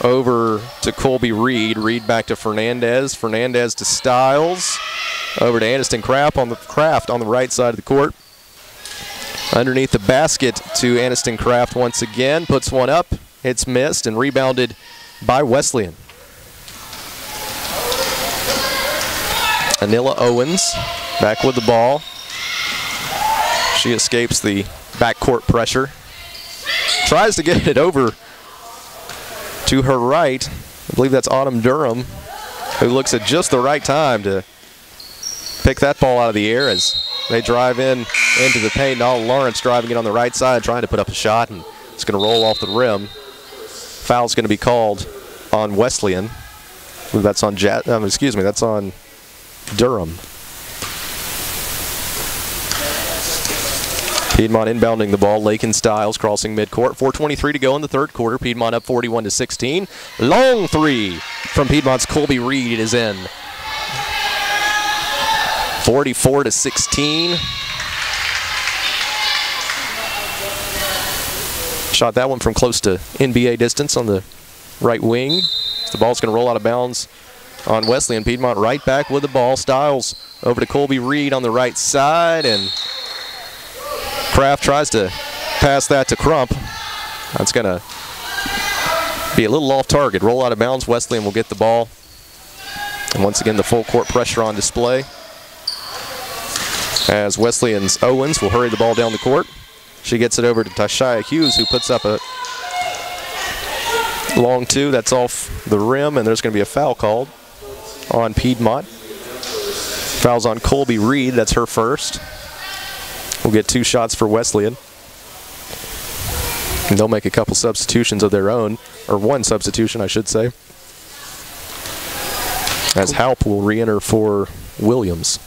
over to Colby Reed. Reed back to Fernandez. Fernandez to Stiles. Over to Aniston Kraft on the right side of the court. Underneath the basket to Aniston Kraft once again. Puts one up. It's missed and rebounded by Wesleyan. Anila Owens back with the ball. She escapes the backcourt pressure. Tries to get it over to her right. I believe that's Autumn Durham, who looks at just the right time to pick that ball out of the air as they drive into the paint. Nala Lawrence driving it on the right side, trying to put up a shot, and it's going to roll off the rim. Foul's going to be called on Wesleyan. That's on that's on Durham. Piedmont inbounding the ball. Lakin Stiles crossing midcourt. 4:23 to go in the third quarter. Piedmont up 41-16. Long 3 from Piedmont's Colby Reed. It is in. 44-16. Shot that one from close to NBA distance on the right wing. The ball's going to roll out of bounds on Wesleyan. Piedmont right back with the ball. Stiles over to Colby Reed on the right side, and Kraft tries to pass that to Crump. That's going to be a little off target. Roll out of bounds. Wesleyan will get the ball. And once again, the full court pressure on display as Wesleyan's Owens will hurry the ball down the court. She gets it over to Tashia Hughes, who puts up a long 2. That's off the rim, and there's going to be a foul called on Piedmont. Foul's on Colby Reed. That's her first. We'll get 2 shots for Wesleyan. And they'll make a couple substitutions of their own, or 1 substitution, I should say, as Halp will re-enter for Williams.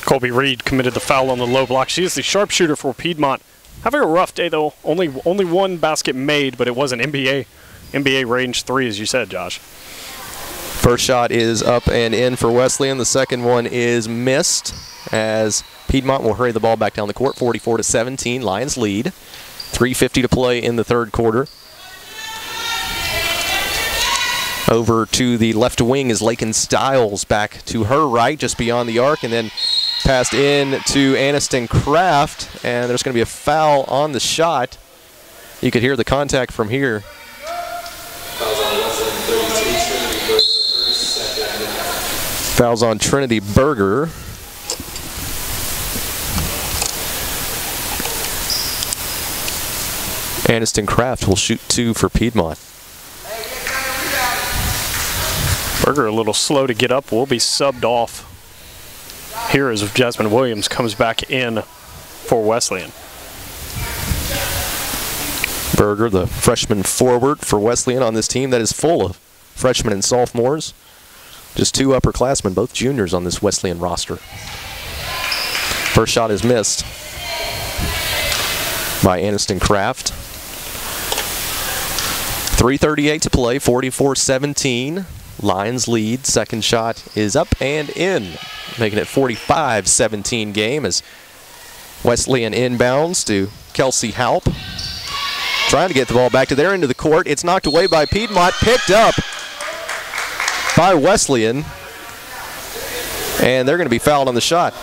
Colby Reed committed the foul on the low block. She is the sharpshooter for Piedmont. Having a rough day, though. Only 1 basket made, but it was an NBA range 3, as you said, Josh. First shot is up and in for Wesleyan. The second one is missed as Piedmont will hurry the ball back down the court. 44-17, Lions lead. 3:50 to play in the third quarter. Over to the left wing is Lakin Stiles, back to her right, just beyond the arc, and then passed in to Aniston Kraft, and there's going to be a foul on the shot. You could hear the contact from here. Fouls on Trinity Berger. Aniston Kraft will shoot 2 for Piedmont. Berger a little slow to get up, will be subbed off here as Jasmine Williams comes back in for Wesleyan. Berger, the freshman forward for Wesleyan on this team that is full of freshmen and sophomores. Just 2 upperclassmen, both juniors on this Wesleyan roster. First shot is missed by Aniston Kraft. 3:38 to play, 44-17. Lions lead. Second shot is up and in, making it 45-17 game as Wesleyan inbounds to Kelsey Halp. Trying to get the ball back to their end of the court. It's knocked away by Piedmont, picked up by Wesleyan, and they're going to be fouled on the shot.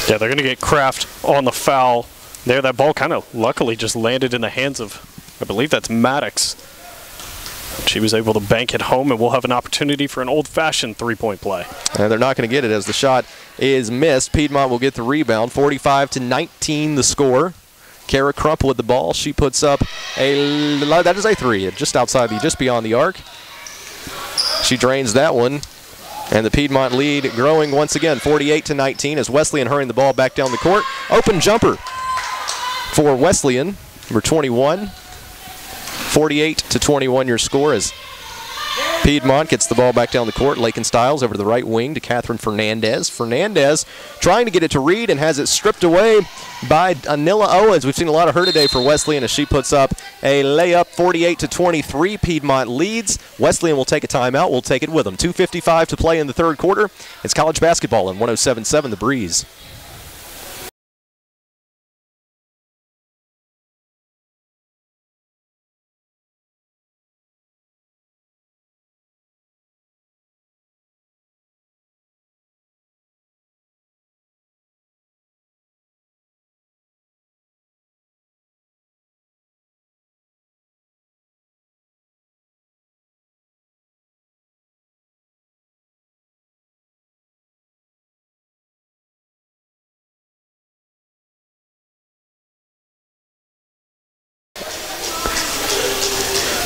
Yeah, they're going to get Kraft on the foul there. That ball kind of luckily just landed in the hands of, I believe that's Maddox. She was able to bank it home, and we'll have an opportunity for an old-fashioned three-point play. And they're not going to get it as the shot is missed. Piedmont will get the rebound. 45-19 the score. Kara Crump with the ball. She puts up that is a 3, just outside just beyond the arc. She drains that one. And the Piedmont lead growing once again, 48-19 as Wesleyan hurrying the ball back down the court. Open jumper for Wesleyan, number 21. 48-21 your score as Piedmont gets the ball back down the court. Lakin Stiles over to the right wing to Catherine Fernandez. Fernandez trying to get it to Reed and has it stripped away by Anilla Owens. We've seen a lot of her today for Wesleyan as she puts up a layup. 48-23. Piedmont leads. Wesleyan will take a timeout. We'll take it with them. 2:55 to play in the third quarter. It's college basketball on 107.7 The Breeze.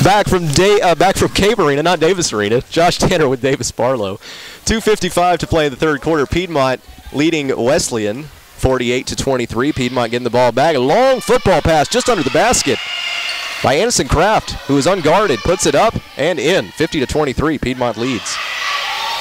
Back from Cave Arena, not Davis Arena. Josh Tanner with Davis Barlow. 2:55 to play in the third quarter. Piedmont leading Wesleyan 48-23. Piedmont getting the ball back. A long football pass just under the basket by Aniston Kraft, who is unguarded. Puts it up and in. 50-23. Piedmont leads.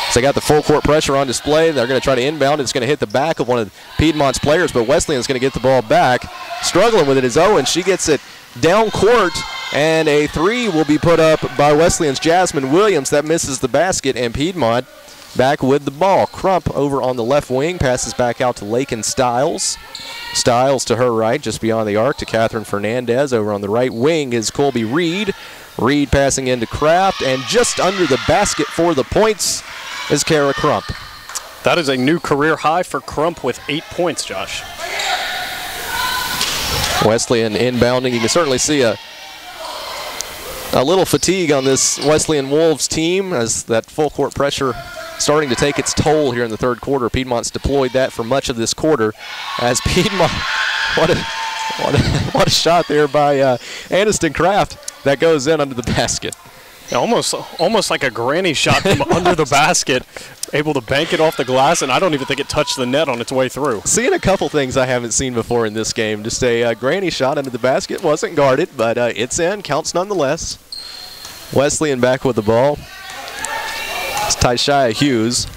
So they got the full court pressure on display. They're going to try to inbound. It's going to hit the back of one of Piedmont's players, but Wesleyan's going to get the ball back. Struggling with it is Owen. She gets it down court, and a 3 will be put up by Wesleyan's Jasmine Williams. That misses the basket, and Piedmont back with the ball. Crump over on the left wing, passes back out to Lakin Stiles. Stiles to her right, just beyond the arc, to Catherine Fernandez. Over on the right wing is Colby Reed. Reed passing into Kraft, and just under the basket for the points is Kara Crump. That is a new career high for Crump with 8 points, Josh. Wesleyan inbounding. You can certainly see a little fatigue on this Wesleyan Wolves team as that full court pressure starting to take its toll here in the third quarter. Piedmont's deployed that for much of this quarter as Piedmont, what a shot there by Aniston Kraft that goes in under the basket. Almost like a granny shot from under the basket, able to bank it off the glass, and I don't even think it touched the net on its way through. Seeing a couple things I haven't seen before in this game. Just a granny shot under the basket. Wasn't guarded, but it's in. Counts nonetheless. Wesleyan back with the ball. It's Tyshia Hughes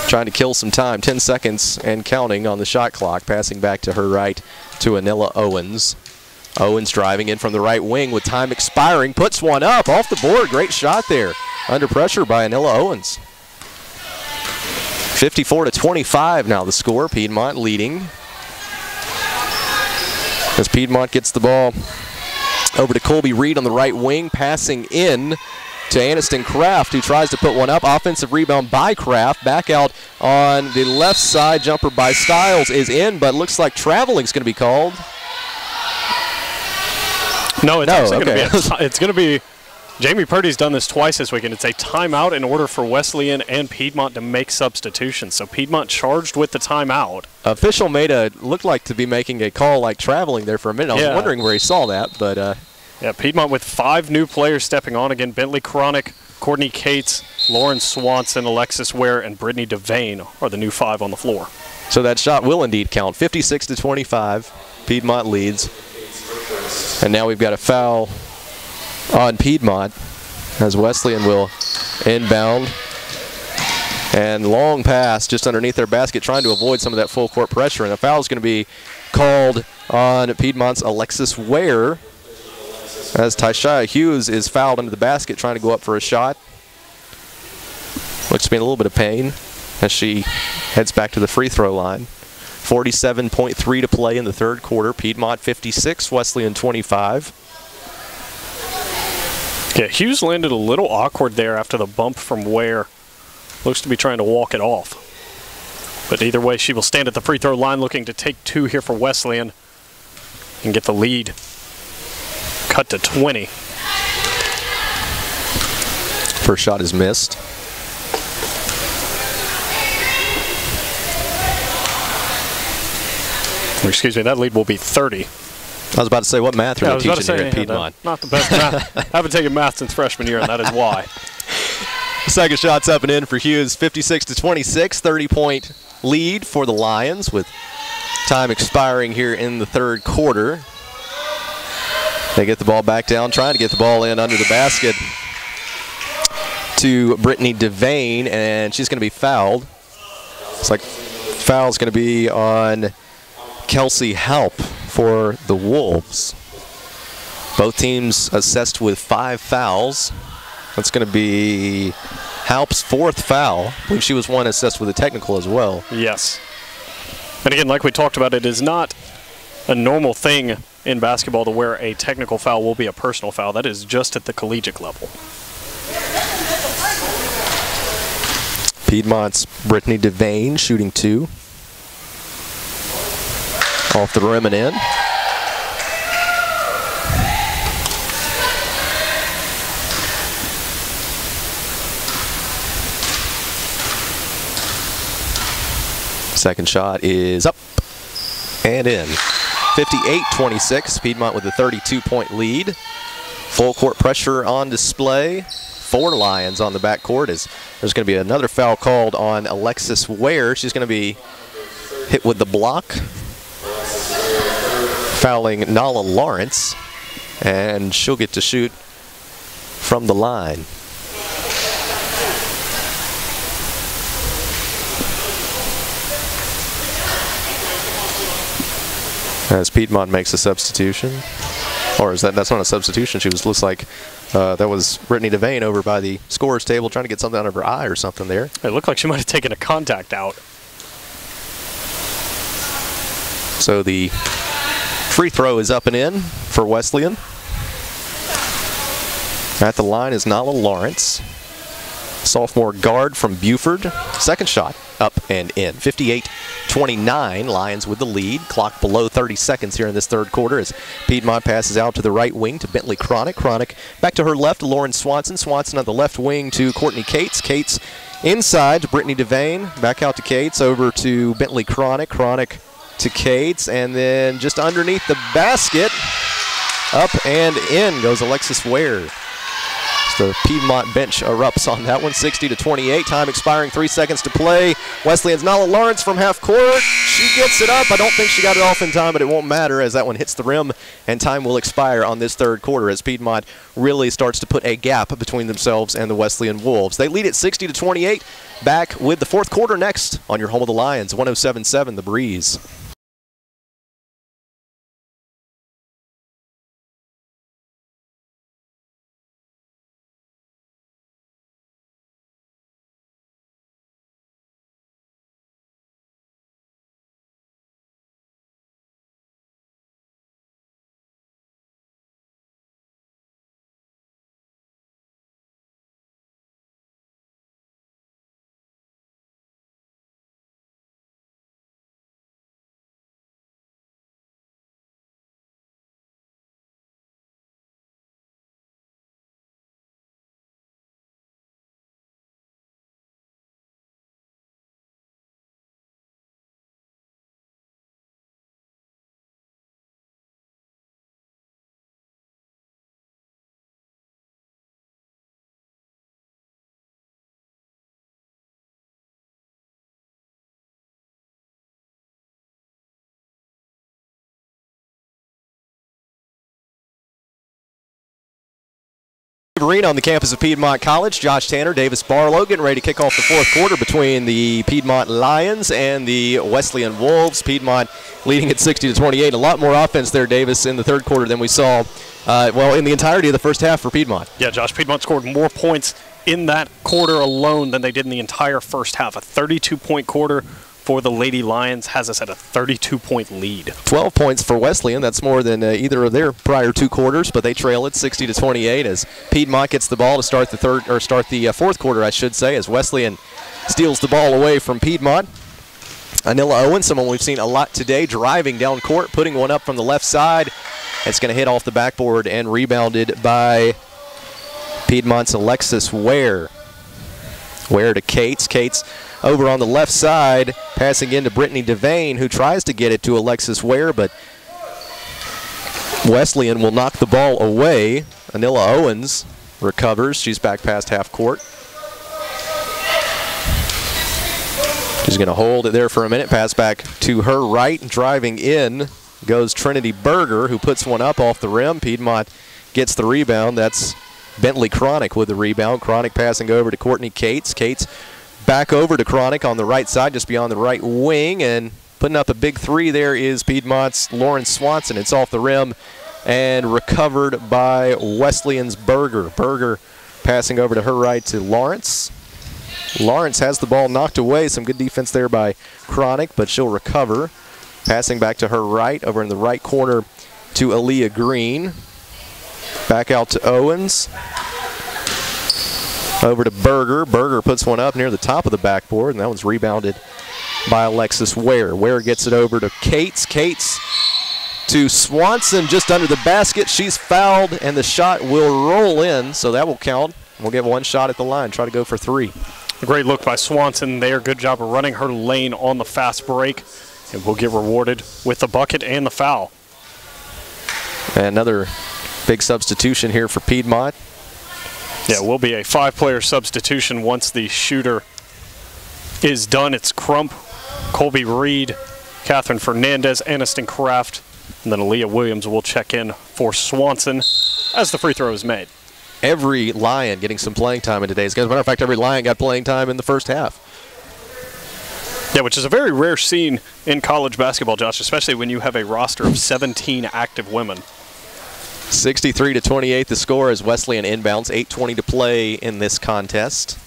trying to kill some time. 10 seconds and counting on the shot clock. Passing back to her right to Anilla Owens. Owens driving in from the right wing with time expiring. Puts one up off the board. Great shot there. Under pressure by Anilla Owens. 54-25 now the score. Piedmont leading. As Piedmont gets the ball over to Colby Reed on the right wing. Passing in to Aniston Kraft, who tries to put one up. Offensive rebound by Kraft. Back out on the left side. Jumper by Stiles is in, but looks like traveling's going to be called. No, it's going to be Jamie Purdy's done this twice this weekend. It's a timeout in order for Wesleyan and Piedmont to make substitutions. So Piedmont charged with the timeout. Official looked like to be making a call like traveling there for a minute. I was wondering where he saw that, but yeah, Piedmont with 5 new players stepping on again. Bentley Cronick, Courtney Cates, Lauren Swanson, Alexis Ware, and Brittany Devane are the new 5 on the floor. So that shot will indeed count. 56-25. Piedmont leads. And now we've got a foul on Piedmont as Wesleyan will inbound. And long pass just underneath their basket, trying to avoid some of that full court pressure. And the foul is going to be called on Piedmont's Alexis Ware as Tyshia Hughes is fouled under the basket, trying to go up for a shot. Looks to be in a little bit of pain as she heads back to the free throw line. 47.3 to play in the third quarter. Piedmont 56, Wesleyan 25. Yeah, Hughes landed a little awkward there after the bump from Ware. Looks to be trying to walk it off. But either way, she will stand at the free throw line looking to take two here for Wesleyan and get the lead cut to 20. First shot is missed. Excuse me, that lead will be 30. I was about to say, what math are you teaching here at Piedmont? Not the best math. I haven't taken math since freshman year, and that is why. Second shot's up and in for Hughes, 56-26, 30-point lead for the Lions with time expiring here in the third quarter. They get the ball back down, trying to get the ball in under the basket to Brittany Devane, and she's going to be fouled. It's like foul's going to be on Kelsey Halp for the Wolves. Both teams assessed with 5 fouls. That's going to be Halp's 4th foul. I believe she was one assessed with a technical as well. Yes. And again, like we talked about, it is not a normal thing in basketball to where a technical foul will be a personal foul. That is just at the collegiate level. Piedmont's Brittany Devane shooting 2. Off the rim and in. Second shot is up and in. 58-26, Piedmont with a 32-point lead. Full court pressure on display. 4 Lions on the backcourt as there's going to be another foul called on Alexis Ware. She's going to be hit with the block, fouling Nala Lawrence, and she'll get to shoot from the line. As Piedmont makes a substitution, or is that's not a substitution? Looks like that was Brittany Devane over by the scorer's table trying to get something out of her eye or something there. It looked like she might have taken a contact out. So the free throw is up and in for Wesleyan. At the line is Nala Lawrence, sophomore guard from Buford. Second shot up and in. 58-29, Lions with the lead. Clock below 30 seconds here in this third quarter as Piedmont passes out to the right wing to Bentley Cronick. Cronick back to her left to Lauren Swanson. Swanson on the left wing to Courtney Cates. Cates inside to Brittany Devane. Back out to Cates, over to Bentley Cronick. Cronick to Cates, and then just underneath the basket, up and in goes Alexis Ware. The Piedmont bench erupts on that one. 60-28, time expiring, 3 seconds to play. Wesleyan's Nala Lawrence from half court. She gets it up. I don't think she got it off in time, but it won't matter as that one hits the rim, and time will expire on this third quarter as Piedmont really starts to put a gap between themselves and the Wesleyan Wolves. They lead at 60-28. Back with the fourth quarter next on your home of the Lions, 107.7 The Breeze. Arena on the campus of Piedmont College. Josh Tanner, Davis Barlow getting ready to kick off the fourth quarter between the Piedmont Lions and the Wesleyan Wolves. Piedmont leading at 60-28. A lot more offense there, Davis, in the third quarter than we saw, in the entirety of the first half for Piedmont. Yeah, Josh, Piedmont scored more points in that quarter alone than they did in the entire first half. A 32-point quarter for the Lady Lions has us at a 32-point lead. 12 points for Wesleyan. That's more than either of their prior two quarters, but they trail it 60-28 as Piedmont gets the ball to start the fourth quarter, I should say, as Wesleyan steals the ball away from Piedmont. Anila Owen, someone we've seen a lot today, driving down court, putting one up from the left side. It's going to hit off the backboard and rebounded by Piedmont's Alexis Ware. Ware to Cates. Cates over on the left side, passing into Brittany Devane, who tries to get it to Alexis Ware, but Wesleyan will knock the ball away. Anila Owens recovers. She's back past half court. She's going to hold it there for a minute. Pass back to her right. Driving in goes Trinity Berger, who puts one up off the rim. Piedmont gets the rebound. That's Bentley Cronick with the rebound. Cronick passing over to Courtney Cates. Cates back over to Cronick on the right side, just beyond the right wing, and putting up a big three there is Piedmont's Lauren Swanson. It's off the rim and recovered by Wesleyan's Berger. Berger passing over to her right to Lawrence. Lawrence has the ball knocked away. Some good defense there by Cronick, but she'll recover. Passing back to her right, over in the right corner to Aaliyah Green. Back out to Owens. Over to Berger. Berger puts one up near the top of the backboard, and that one's rebounded by Alexis Ware. Ware gets it over to Cates. Cates to Swanson just under the basket. She's fouled, and the shot will roll in, so that will count. We'll get one shot at the line, try to go for three. A great look by Swanson there. Good job of running her lane on the fast break, and we'll get rewarded with the bucket and the foul. And another big substitution here for Piedmont. Yeah, it will be a 5-player substitution once the shooter is done. It's Crump, Colby Reed, Catherine Fernandez, Aniston Kraft, and then Aaliyah Williams will check in for Swanson as the free throw is made. Every Lion getting some playing time in today's game. As a matter of fact, every Lion got playing time in the first half. Yeah, which is a very rare scene in college basketball, Josh, especially when you have a roster of 17 active women. 63-28 the score as Wesleyan inbounds. 8:20 to play in this contest.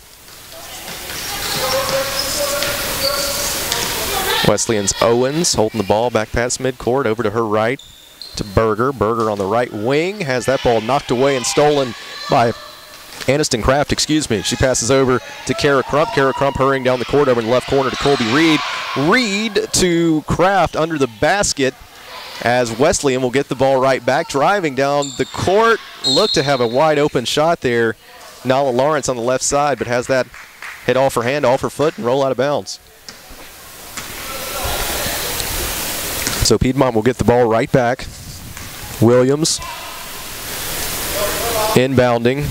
Wesleyan's Owens holding the ball back past midcourt, over to her right to Berger. Berger on the right wing has that ball knocked away and stolen by Aniston Kraft, She passes over to Kara Crump. Kara Crump hurrying down the court over in the left corner to Colby Reed. Reed to Kraft under the basket as Wesleyan will get the ball right back. Driving down the court. Look to have a wide open shot there. Nala Lawrence on the left side, but has that hit off her hand, off her foot, and roll out of bounds. So Piedmont will get the ball right back. Williams inbounding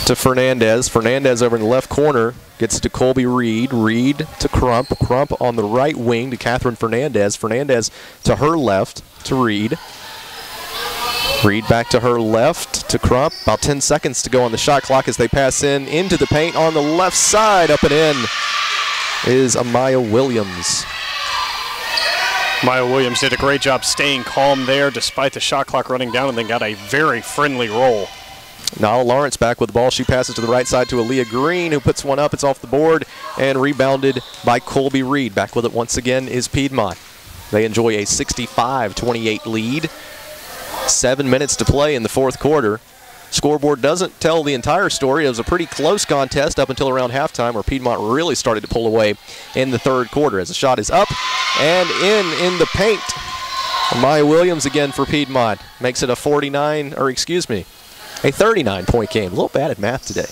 to Fernandez. Fernandez over in the left corner gets it to Colby Reed. Reed to Crump. Crump on the right wing to Catherine Fernandez. Fernandez to her left to Reed. Reed back to her left to Crump. About 10 seconds to go on the shot clock as they pass into the paint on the left side. Up and in is Amaya Williams. Maya Williams did a great job staying calm there despite the shot clock running down, and then got a very friendly roll. Nala Lawrence back with the ball. She passes to the right side to Aaliyah Green, who puts one up. It's off the board and rebounded by Colby Reed. Back with it once again is Piedmont. They enjoy a 65-28 lead. 7 minutes to play in the fourth quarter. Scoreboard doesn't tell the entire story. It was a pretty close contest up until around halftime, where Piedmont really started to pull away in the third quarter as the shot is up and in the paint. Maya Williams again for Piedmont makes it a 39-point game. A little bad at math today.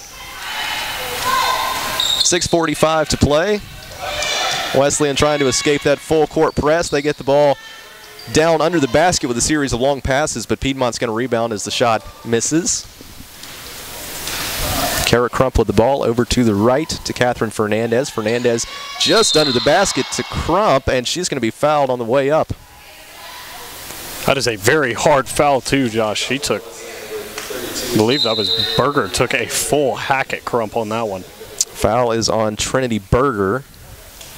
6:45 to play. Wesleyan trying to escape that full court press. They get the ball down under the basket with a series of long passes, but Piedmont's going to rebound as the shot misses. Kara Crump with the ball over to the right to Catherine Fernandez. Fernandez just under the basket to Crump, and she's going to be fouled on the way up. That is a very hard foul too, Josh. She took I believe that was Berger took a full hack at Crump on that one. Foul is on Trinity Berger.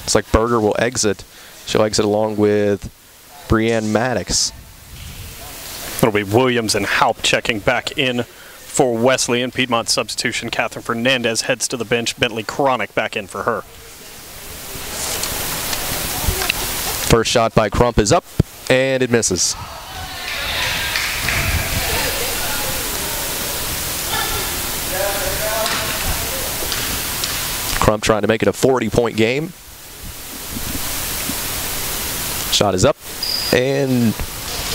It's like Berger will exit. She'll exit along with Brianne Maddox. It'll be Williams and Haupt checking back in for Wesleyan. Piedmont substitution. Catherine Fernandez heads to the bench. Bentley Cronick back in for her. First shot by Crump is up, and it misses. Crump trying to make it a 40-point game. Shot is up and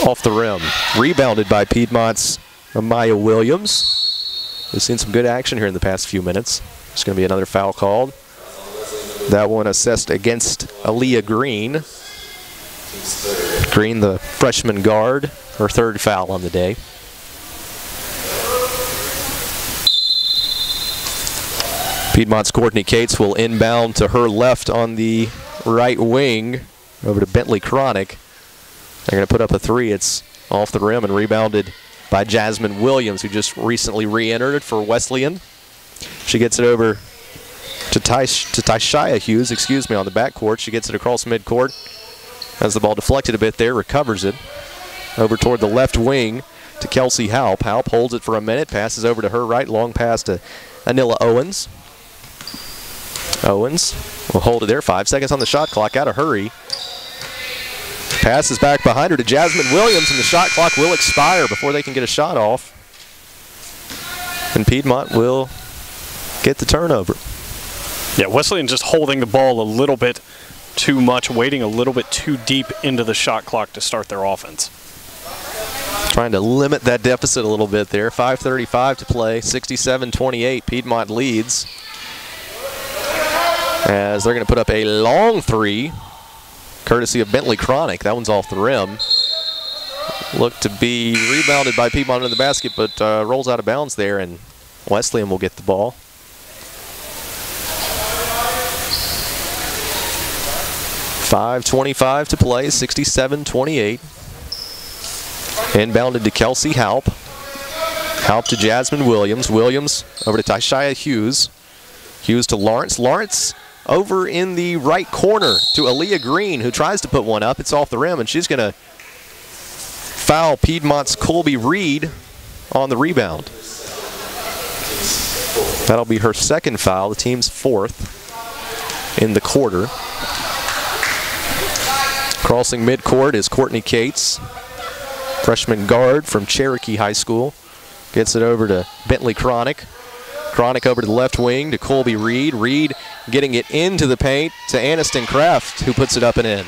off the rim. Rebounded by Piedmont's Amaya Williams. We've seen some good action here in the past few minutes. There's going to be another foul called. That one assessed against Aaliyah Green. Green, the freshman guard, her third foul on the day. Piedmont's Courtney Cates will inbound to her left on the right wing over to Bentley Cronick. They're going to put up a three. It's off the rim and rebounded by Jasmine Williams, who just recently re-entered for Wesleyan. She gets it over to Tyshia Hughes, on the backcourt. She gets it across midcourt. Has the ball deflected a bit there, recovers it. Over toward the left wing to Kelsey Haupt. Haupt holds it for a minute, passes over to her right, long pass to Anila Owens. Owens will hold it there, 5 seconds on the shot clock, gotta hurry. Passes back behind her to Jasmine Williams, and the shot clock will expire before they can get a shot off. And Piedmont will get the turnover. Yeah, Wesleyan just holding the ball a little bit too much, waiting a little bit too deep into the shot clock to start their offense. Trying to limit that deficit a little bit there. 5:35 to play, 67-28. Piedmont leads. As they're going to put up a long three, courtesy of Bentley Cronick. That one's off the rim. Looked to be rebounded by Piedmont in the basket, but rolls out of bounds there, and Wesleyan will get the ball. .5:25 to play, 67-28. Inbounded to Kelsey Haupt. Haupt to Jasmine Williams. Williams over to Tyshia Hughes. Hughes to Lawrence. Lawrence over in the right corner to Aaliyah Green, who tries to put one up. It's off the rim, and she's going to foul Piedmont's Colby Reed on the rebound. That'll be her second foul, the team's fourth in the quarter. Crossing midcourt is Courtney Cates, freshman guard from Cherokee High School. Gets it over to Bentley Cronick. Cronick over to the left wing to Colby Reed. Reed getting it into the paint to Aniston Kraft, who puts it up and in.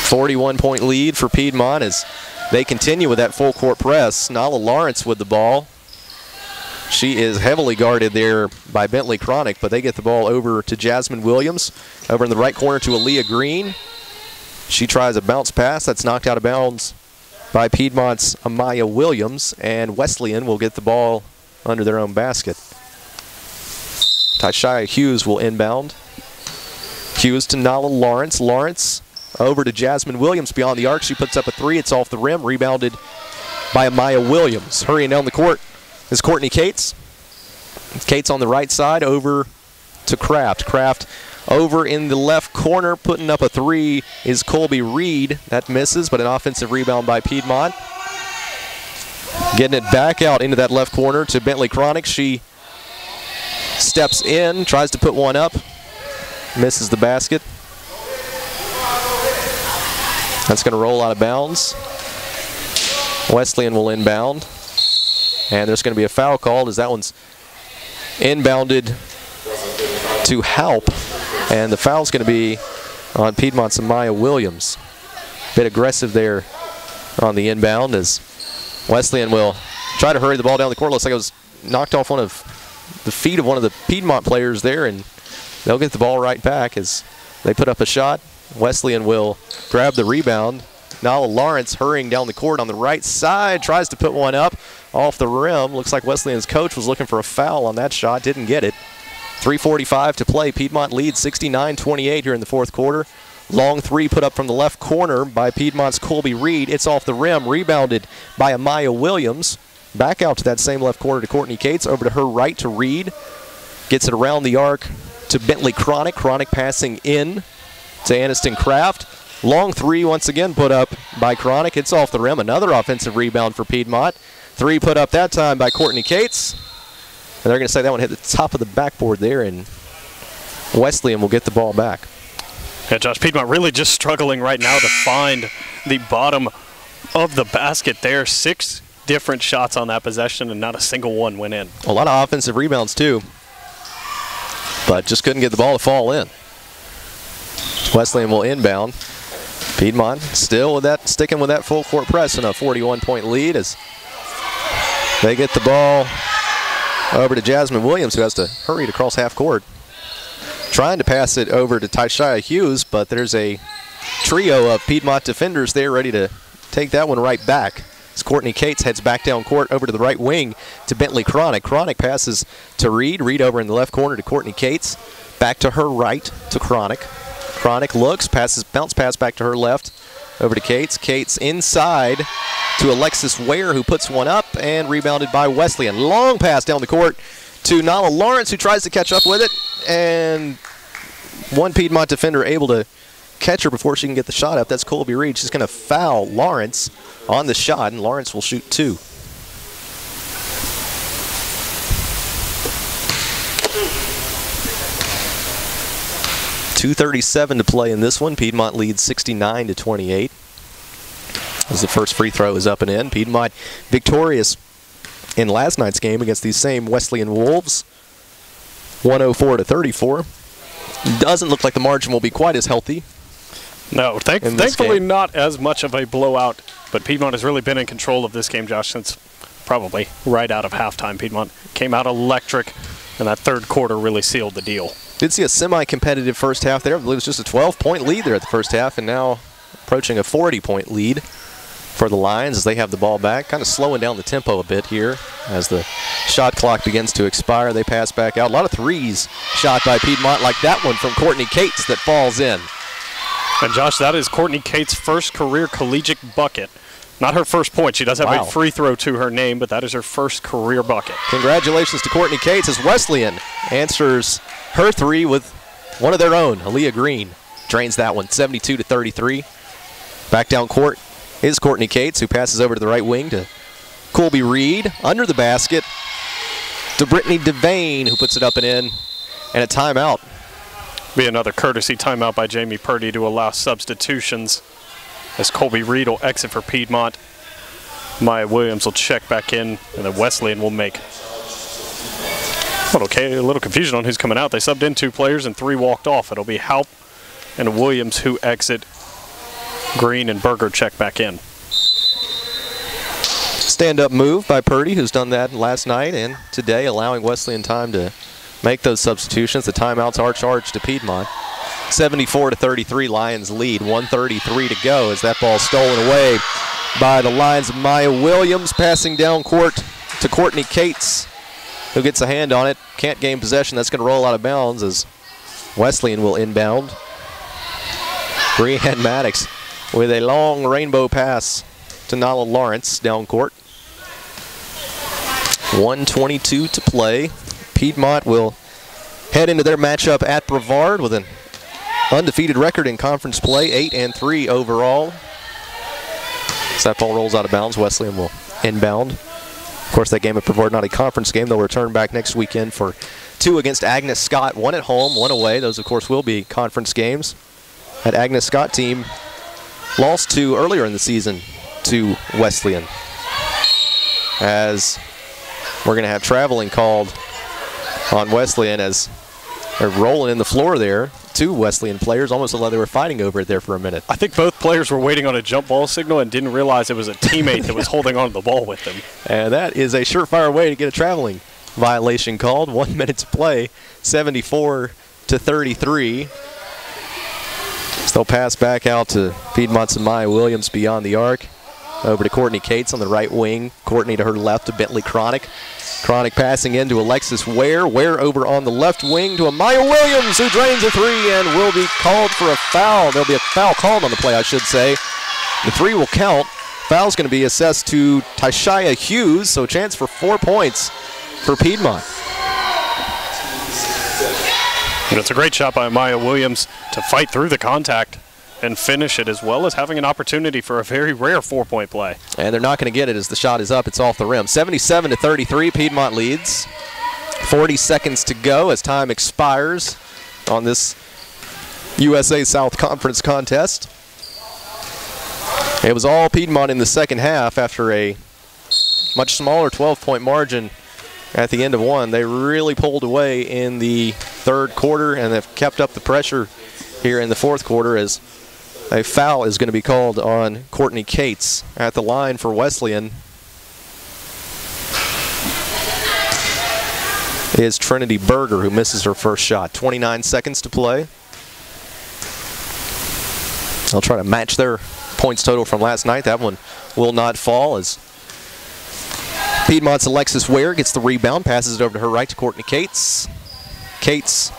41-point lead for Piedmont as they continue with that full court press. Nala Lawrence with the ball. She is heavily guarded there by Bentley Cronick, but they get the ball over to Jasmine Williams. Over in the right corner to Aaliyah Green. She tries a bounce pass. That's knocked out of bounds by Piedmont's Amaya Williams, and Wesleyan will get the ball under their own basket. Tyshia Hughes will inbound. Hughes to Nala Lawrence. Lawrence over to Jasmine Williams beyond the arc. She puts up a three. It's off the rim. Rebounded by Amaya Williams. Hurrying down the court is Courtney Cates. Cates on the right side over to Kraft. Kraft over in the left corner, putting up a three, is Colby Reed. That misses, but an offensive rebound by Piedmont. Getting it back out into that left corner to Bentley Cronick. She steps in, tries to put one up, misses the basket. That's going to roll out of bounds. Wesleyan will inbound. And there's going to be a foul called as that one's inbounded to Haupt. And the foul's going to be on Piedmont's Amaya Williams. Bit aggressive there on the inbound as Wesleyan will try to hurry the ball down the court. Looks like it was knocked off one of the feet of one of the Piedmont players there, and they'll get the ball right back as they put up a shot. Wesleyan will grab the rebound. Nala Lawrence hurrying down the court on the right side, tries to put one up off the rim. Looks like Wesleyan's coach was looking for a foul on that shot, didn't get it. 3:45 to play. Piedmont leads 69-28 here in the fourth quarter. Long three put up from the left corner by Piedmont's Colby Reed. It's off the rim, rebounded by Amaya Williams. Back out to that same left corner to Courtney Cates, over to her right to Reed. Gets it around the arc to Bentley Cronick. Cronick passing in to Aniston Kraft. Long three once again put up by Cronick. It's off the rim. Another offensive rebound for Piedmont. Three put up that time by Courtney Cates. And they're going to say that one hit the top of the backboard there, and Wesleyan will get the ball back. Yeah, Josh, Piedmont really just struggling right now to find the bottom of the basket there. 6 different shots on that possession, and not a single one went in. A lot of offensive rebounds, too, but just couldn't get the ball to fall in. Wesleyan will inbound. Piedmont still with that, sticking with that full court press in a 41-point lead as they get the ball over to Jasmine Williams, who has to hurry to cross half court. Trying to pass it over to Tyshia Hughes, but there's a trio of Piedmont defenders there ready to take that one right back. As Courtney Cates heads back down court over to the right wing to Bentley Cronick. Cronick passes to Reed. Reed over in the left corner to Courtney Cates. Back to her right to Cronick. Cronick looks, passes, bounce pass back to her left over to Cates. Cates inside to Alexis Ware, who puts one up, and rebounded by Wesleyan. Long pass down the court to Nala Lawrence, who tries to catch up with it, and one Piedmont defender able to catch her before she can get the shot up. That's Colby Reed. She's going to foul Lawrence on the shot, and Lawrence will shoot 2. .237 to play in this one. Piedmont leads 69-28. As the first free throw is up and in. Piedmont victorious in last night's game against these same Wesleyan Wolves, 104-34. Doesn't look like the margin will be quite as healthy. No, thankfully not as much of a blowout, but Piedmont has really been in control of this game, Josh, since probably right out of halftime. Piedmont came out electric, and that third quarter really sealed the deal. Did see a semi-competitive first half there. I believe it was just a 12-point lead there at the first half, and now approaching a 40-point lead for the Lions as they have the ball back. Kind of slowing down the tempo a bit here as the shot clock begins to expire. They pass back out. A lot of threes shot by Piedmont, like that one from Courtney Cates that falls in. And Josh, that is Courtney Cates' first career collegiate bucket. Not her first point. She does have a free throw to her name, but that is her first career bucket. Congratulations to Courtney Cates as Wesleyan answers her three with one of their own. Aaliyah Green drains that one, 72-33. Back down court is Courtney Cates, who passes over to the right wing to Colby Reed. Under the basket to Brittany Devane, who puts it up and in. And a timeout. Be another courtesy timeout by Jamie Purdy to allow substitutions as Colby Reed will exit for Piedmont. Maya Williams will check back in, and then Wesleyan will make a little confusion on who's coming out. They subbed in 2 players and 3 walked off. It'll be Haupt and Williams who exit. Green and Berger check back in. Stand-up move by Purdy, who's done that last night and today, allowing Wesleyan time to make those substitutions. The timeouts are charged to Piedmont. 74-33, Lions lead. 1:33 to go as that ball stolen away by the Lions. Maya Williams passing down court to Courtney Cates, who gets a hand on it. Can't gain possession. That's going to roll out of bounds as Wesleyan will inbound. Breanne Maddox with a long rainbow pass to Nala Lawrence down court. 1:22 to play. Piedmont will head into their matchup at Brevard with an undefeated record in conference play, 8-3 overall. As that ball rolls out of bounds, Wesleyan will inbound. Of course, that game at Brevard, not a conference game. They'll return back next weekend for 2 against Agnes Scott. 1 at home, 1 away. Those, of course, will be conference games. That Agnes Scott team lost to earlier in the season to Wesleyan. As we're going to have traveling called on Wesleyan as they're rolling in the floor there. 2 Wesleyan players, almost like they were fighting over it there for a minute. I think both players were waiting on a jump ball signal and didn't realize it was a teammate that was holding on to the ball with them. And that is a surefire way to get a traveling violation called. 1 minute to play, 74-33. So they'll pass back out to Piedmont's Maya Williams beyond the arc. over to Courtney Cates on the right wing. Courtney to her left to Bentley Cronick. Cronick passing in to Alexis Ware. Ware over on the left wing to Amaya Williams, who drains a three and will be called for a foul. There'll be a foul called on the play, I should say. The three will count. Foul's going to be assessed to Tyshia Hughes, so a chance for 4 points for Piedmont. And it's a great shot by Amaya Williams to fight through the contact and finish it, as well as having an opportunity for a very rare 4-point play. And they're not going to get it as the shot is up. It's off the rim. 77-33, Piedmont leads. 40 seconds to go as time expires on this USA South Conference contest. It was all Piedmont in the second half after a much smaller 12-point margin at the end of one. They really pulled away in the third quarter, and they've kept up the pressure here in the fourth quarter as a foul is going to be called on Courtney Cates at the line for Wesleyan. Is Trinity Berger, who misses her first shot. 29 seconds to play. They'll try to match their points total from last night. That one will not fall as Piedmont's Alexis Ware gets the rebound, passes it over to her right to Courtney Cates. Cates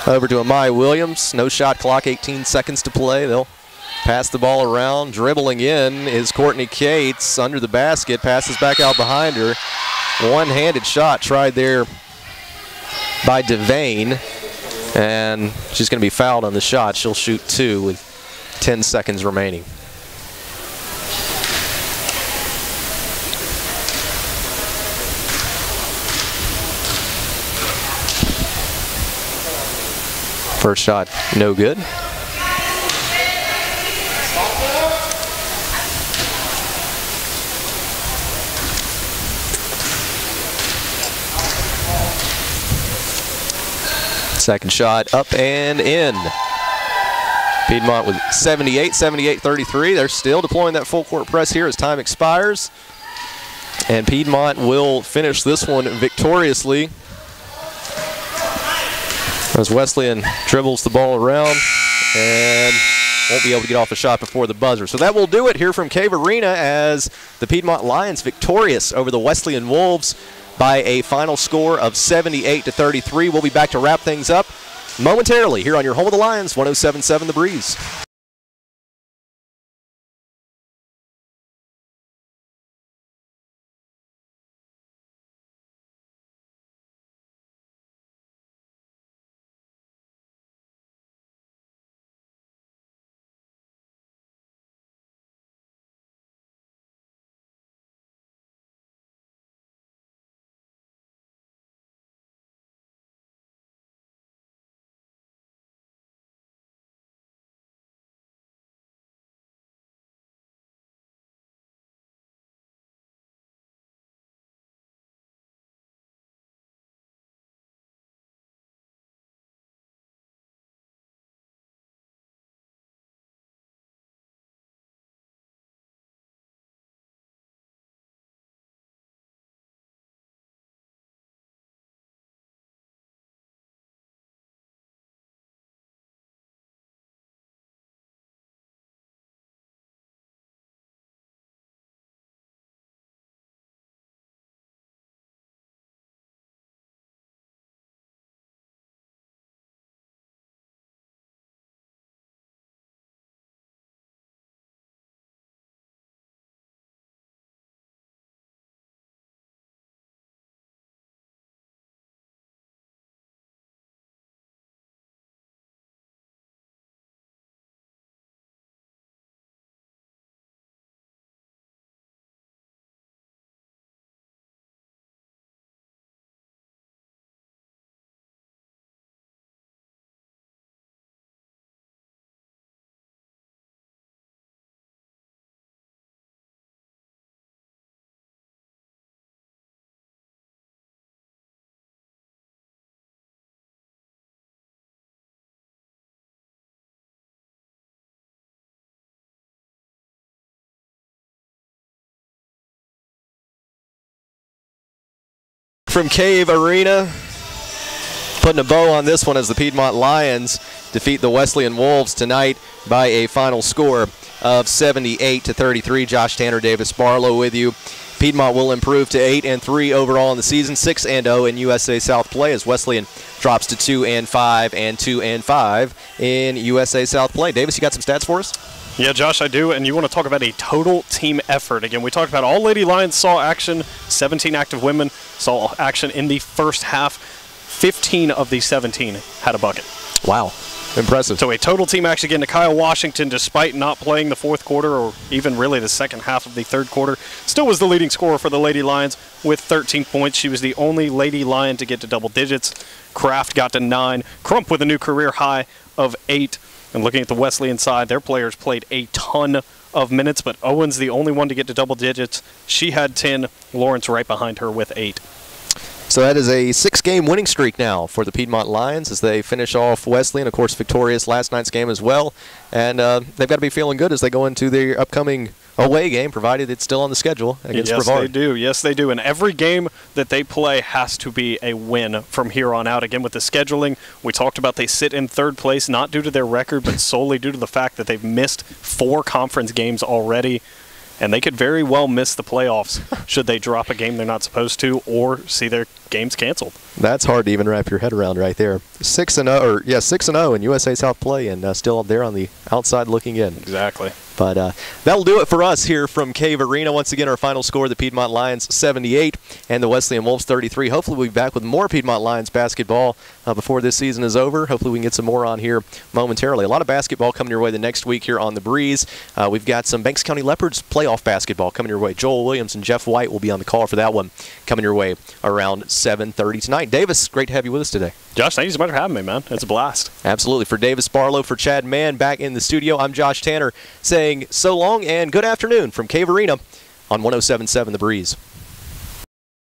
over to Amaya Williams. No shot clock, 18 seconds to play. They'll pass the ball around. Dribbling in is Courtney Cates under the basket. Passes back out behind her. One-handed shot tried there by Devane. And she's going to be fouled on the shot. She'll shoot two with 10 seconds remaining. First shot, no good. Second shot up and in. Piedmont with 78-33. They're still deploying that full court press here as time expires. And Piedmont will finish this one victoriously as Wesleyan dribbles the ball around and won't be able to get off a shot before the buzzer. So that will do it here from Cave Arena as the Piedmont Lions victorious over the Wesleyan Wolves by a final score of 78-33. We'll be back to wrap things up momentarily here on your home of the Lions, 107.7 The Breeze. From Cave Arena, putting a bow on this one as the Piedmont Lions defeat the Wesleyan Wolves tonight by a final score of 78-33. Josh Tanner, Davis Barlow with you. Piedmont will improve to 8-3 overall in the season, 6-0 in USA South play as Wesleyan drops to 2-5 and 2-5 in USA South play. Davis, you got some stats for us? Yeah, Josh, I do, and you want to talk about a total team effort. Again, we talked about all Lady Lions saw action, 17 active women saw action in the first half. 15 of the 17 had a bucket. Wow. Impressive. So a total team action again. Kyle Washington, despite not playing the fourth quarter or even really the second half of the third quarter, still was the leading scorer for the Lady Lions with 13 points. She was the only Lady Lion to get to double digits. Kraft got to 9. Crump with a new career high of 8. And looking at the Wesleyan side, their players played a ton of minutes, but Owens the only one to get to double digits. She had 10. Lawrence right behind her with 8. So that is a 6-game winning streak now for the Piedmont Lions as they finish off Wesleyan, of course, victorious last night's game as well. And they've got to be feeling good as they go into their upcoming away game, provided it's still on the schedule against Brevard. Yes, they do. Yes, they do. And every game that they play has to be a win from here on out. Again, with the scheduling, we talked about they sit in third place, not due to their record, but solely due to the fact that they've missed 4 conference games already. And they could very well miss the playoffs should they drop a game they're not supposed to or see their games canceled. That's hard to even wrap your head around right there. 6-0 in USA South play, and still there on the outside looking in. Exactly. But that'll do it for us here from Cave Arena. Once again, our final score, the Piedmont Lions 78 and the Wesleyan Wolves 33. Hopefully we'll be back with more Piedmont Lions basketball before this season is over. Hopefully we can get some more on here momentarily. A lot of basketball coming your way the next week here on The Breeze. We've got some Banks County Leopards playoff basketball coming your way. Joel Williams and Jeff White will be on the call for that one coming your way around 7:30 tonight. Davis, great to have you with us today. Josh, thank you so much for having me, man. It's a blast. Absolutely. For Davis Barlow, for Chad Mann back in the studio, I'm Josh Tanner saying so long and good afternoon from Cave Arena on 107.7 The Breeze.